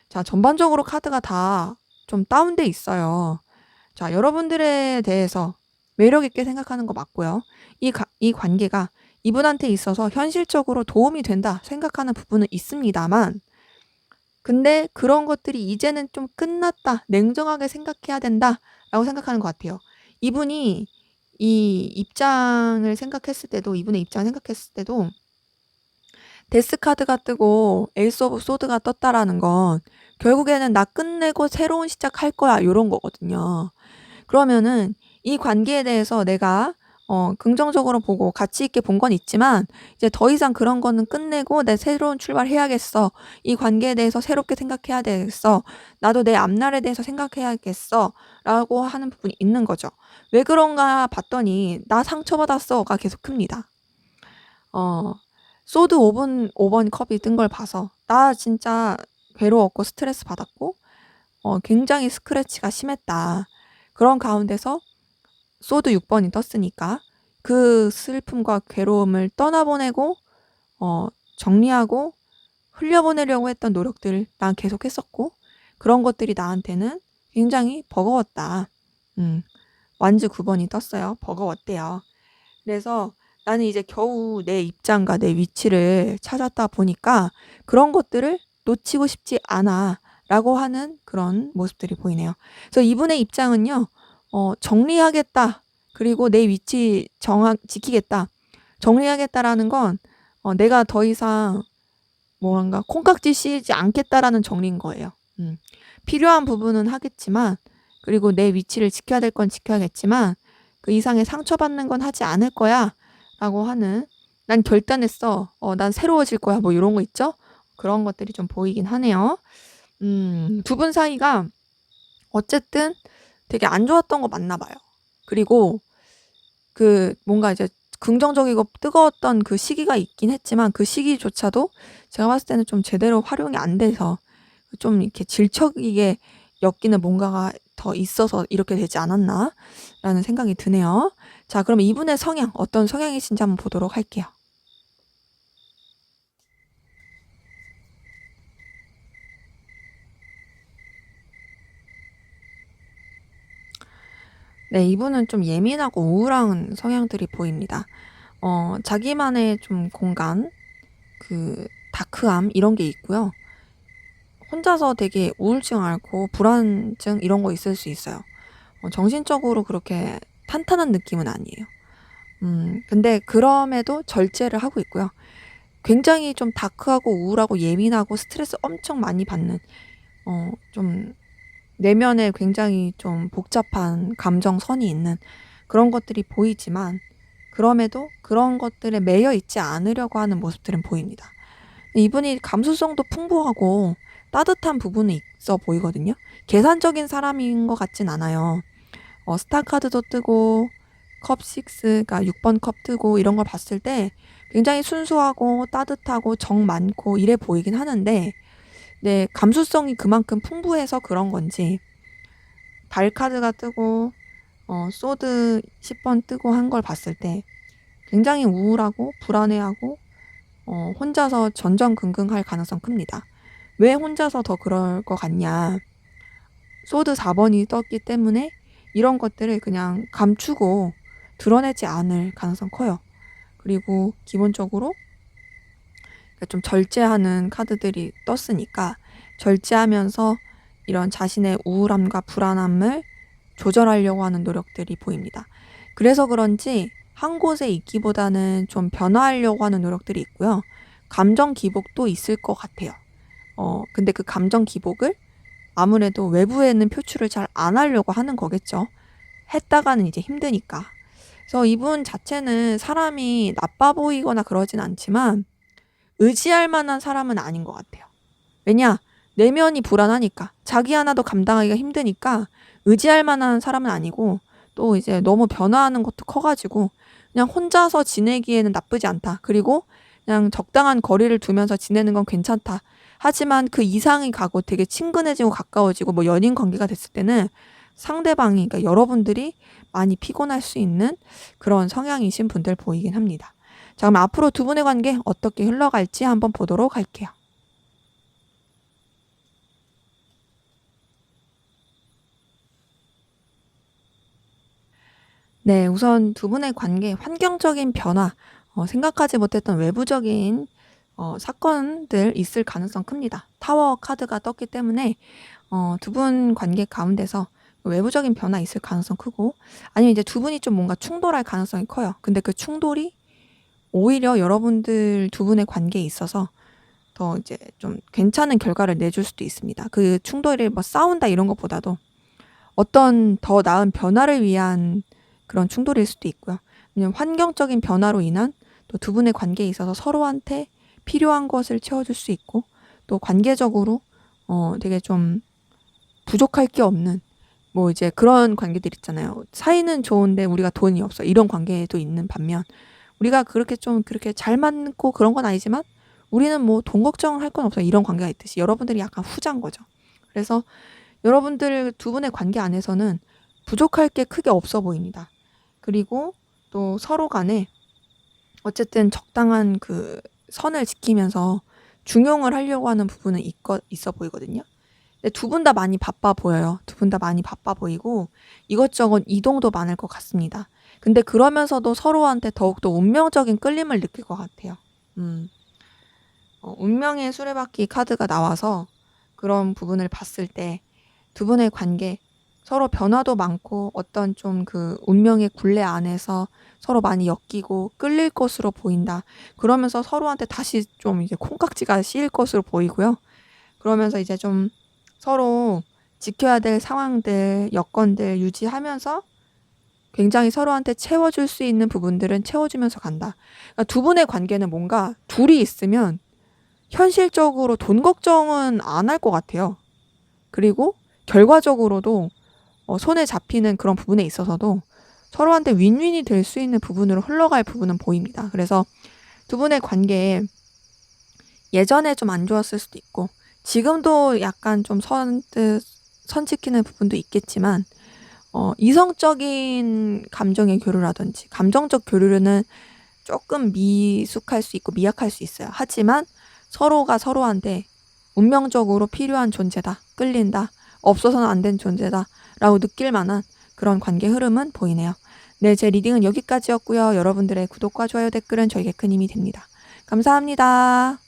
자, 전반적으로 카드가 다 좀 다운돼 있어요. 자, 여러분들에 대해서 매력 있게 생각하는 거 맞고요. 이 관계가 이분한테 있어서 현실적으로 도움이 된다 생각하는 부분은 있습니다만, 근데 그런 것들이 이제는 좀 끝났다, 냉정하게 생각해야 된다라고 생각하는 것 같아요. 이분이 이분의 입장을 생각했을 때도 데스 카드가 뜨고 에이스 오브 소드가 떴다라는 건 결국에는 나 끝내고 새로운 시작할 거야 요런 거거든요. 그러면은 이 관계에 대해서 내가 긍정적으로 보고 가치 있게 본 건 있지만 이제 더 이상 그런 거는 끝내고 내 새로운 출발해야겠어. 이 관계에 대해서 새롭게 생각해야 되겠어. 나도 내 앞날에 대해서 생각해야겠어. 라고 하는 부분이 있는 거죠. 왜 그런가 봤더니 나 상처받았어가 계속 큽니다. 소드 5번 컵이 뜬 걸 봐서 나 진짜 괴로웠고 스트레스 받았고 굉장히 스크래치가 심했다. 그런 가운데서 소드 6번이 떴으니까 그 슬픔과 괴로움을 떠나보내고 정리하고 흘려보내려고 했던 노력들을 난 계속 했었고 그런 것들이 나한테는 굉장히 버거웠다. 완즈 9번이 떴어요. 버거웠대요. 그래서 나는 이제 겨우 내 입장과 내 위치를 찾았다 보니까 그런 것들을 놓치고 싶지 않아 라고 하는 그런 모습들이 보이네요. 그래서 이분의 입장은요, 정리하겠다. 그리고 내 위치 지키겠다. 정리하겠다라는 건 내가 더 이상 뭔가 콩깍지 씌지 않겠다라는 정리인 거예요. 필요한 부분은 하겠지만, 그리고 내 위치를 지켜야 될 건 지켜야겠지만, 그 이상의 상처받는 건 하지 않을 거야. 라고 하는, 난 결단했어. 난 새로워질 거야. 뭐 이런 거 있죠? 그런 것들이 좀 보이긴 하네요. 두 분 사이가 어쨌든 되게 안 좋았던 거 맞나 봐요. 그리고 뭔가 이제 긍정적이고 뜨거웠던 그 시기가 있긴 했지만 그 시기조차도 제가 봤을 때는 좀 제대로 활용이 안 돼서 좀 이렇게 질척이게 엮이는 뭔가가 더 있어서 이렇게 되지 않았나라는 생각이 드네요. 자, 그럼 이분의 성향, 어떤 성향이신지 한번 보도록 할게요. 네, 이분은 좀 예민하고 우울한 성향들이 보입니다. 자기만의 좀 공간, 다크함 이런 게 있고요. 혼자서 되게 우울증 앓고 불안증 이런 거 있을 수 있어요. 정신적으로 그렇게 탄탄한 느낌은 아니에요. 근데 그럼에도 절제를 하고 있고요. 굉장히 좀 다크하고 우울하고 예민하고 스트레스 엄청 많이 받는, 좀 내면에 굉장히 좀 복잡한 감정선이 있는 그런 것들이 보이지만 그럼에도 그런 것들에 매여 있지 않으려고 하는 모습들은 보입니다. 이분이 감수성도 풍부하고 따뜻한 부분이 있어 보이거든요. 계산적인 사람인 것 같진 않아요. 스타 카드도 뜨고 컵 6가 6번 컵 뜨고 이런 걸 봤을 때 굉장히 순수하고 따뜻하고 정 많고 이래 보이긴 하는데 네, 감수성이 그만큼 풍부해서 그런 건지 달 카드가 뜨고 소드 10번 뜨고 한 걸 봤을 때 굉장히 우울하고 불안해하고 혼자서 전전긍긍할 가능성 큽니다. 왜 혼자서 더 그럴 것 같냐? 소드 4번이 떴기 때문에 이런 것들을 그냥 감추고 드러내지 않을 가능성 커요. 그리고 기본적으로 좀 절제하는 카드들이 떴으니까 절제하면서 이런 자신의 우울함과 불안함을 조절하려고 하는 노력들이 보입니다. 그래서 그런지 한 곳에 있기보다는 좀 변화하려고 하는 노력들이 있고요. 감정 기복도 있을 것 같아요. 근데 그 감정 기복을 아무래도 외부에는 표출을 잘 안 하려고 하는 거겠죠. 했다가는 이제 힘드니까. 그래서 이분 자체는 사람이 나빠 보이거나 그러진 않지만 의지할 만한 사람은 아닌 것 같아요. 왜냐? 내면이 불안하니까. 자기 하나도 감당하기가 힘드니까 의지할 만한 사람은 아니고 또 이제 너무 변화하는 것도 커가지고 그냥 혼자서 지내기에는 나쁘지 않다. 그리고 그냥 적당한 거리를 두면서 지내는 건 괜찮다. 하지만 그 이상이 가고 되게 친근해지고 가까워지고 뭐 연인 관계가 됐을 때는 상대방이, 그러니까 여러분들이 많이 피곤할 수 있는 그런 성향이신 분들 보이긴 합니다. 자, 그럼 앞으로 두 분의 관계 어떻게 흘러갈지 한번 보도록 할게요. 네, 우선 두 분의 관계 환경적인 변화, 생각하지 못했던 외부적인 사건들 있을 가능성 큽니다. 타워 카드가 떴기 때문에 두 분 관계 가운데서 외부적인 변화 있을 가능성 크고 아니면 이제 두 분이 좀 뭔가 충돌할 가능성이 커요. 근데 그 충돌이 오히려 여러분들 두 분의 관계에 있어서 더 이제 좀 괜찮은 결과를 내줄 수도 있습니다. 그 충돌이 뭐 싸운다 이런 것보다도 어떤 더 나은 변화를 위한 그런 충돌일 수도 있고요. 왜냐면 환경적인 변화로 인한 또 두 분의 관계에 있어서 서로한테 필요한 것을 채워줄 수 있고 또 관계적으로 되게 좀 부족할 게 없는 뭐 이제 그런 관계들 있잖아요. 사이는 좋은데 우리가 돈이 없어. 이런 관계도 있는 반면 우리가 그렇게 잘 맞고 그런 건 아니지만 우리는 뭐 돈 걱정할 건 없어. 이런 관계가 있듯이 여러분들이 약간 후자인 거죠. 그래서 여러분들 두 분의 관계 안에서는 부족할 게 크게 없어 보입니다. 그리고 또 서로 간에 어쨌든 적당한 그 선을 지키면서 중용을 하려고 하는 부분은 있어 보이거든요. 근데 두 분 다 많이 바빠 보여요. 두 분 다 많이 바빠 보이고 이것저것 이동도 많을 것 같습니다. 근데 그러면서도 서로한테 더욱더 운명적인 끌림을 느낄 것 같아요. 운명의 수레바퀴 카드가 나와서 그런 부분을 봤을 때 두 분의 관계 서로 변화도 많고 어떤 좀 그 운명의 굴레 안에서 서로 많이 엮이고 끌릴 것으로 보인다. 그러면서 서로한테 다시 좀 이제 콩깍지가 씌일 것으로 보이고요. 그러면서 이제 좀 서로 지켜야 될 상황들, 여건들 유지하면서 굉장히 서로한테 채워줄 수 있는 부분들은 채워주면서 간다. 그러니까 두 분의 관계는 뭔가 둘이 있으면 현실적으로 돈 걱정은 안 할 것 같아요. 그리고 결과적으로도 손에 잡히는 그런 부분에 있어서도 서로한테 윈윈이 될 수 있는 부분으로 흘러갈 부분은 보입니다. 그래서 두 분의 관계에 예전에 좀 안 좋았을 수도 있고 지금도 약간 좀 선 지키는 부분도 있겠지만 이성적인 감정의 교류라든지 감정적 교류는 조금 미숙할 수 있고 미약할 수 있어요. 하지만 서로가 서로한테 운명적으로 필요한 존재다, 끌린다, 없어서는 안 된 존재다 라고 느낄 만한 그런 관계 흐름은 보이네요. 네, 제 리딩은 여기까지였고요. 여러분들의 구독과 좋아요, 댓글은 저에게 큰 힘이 됩니다. 감사합니다.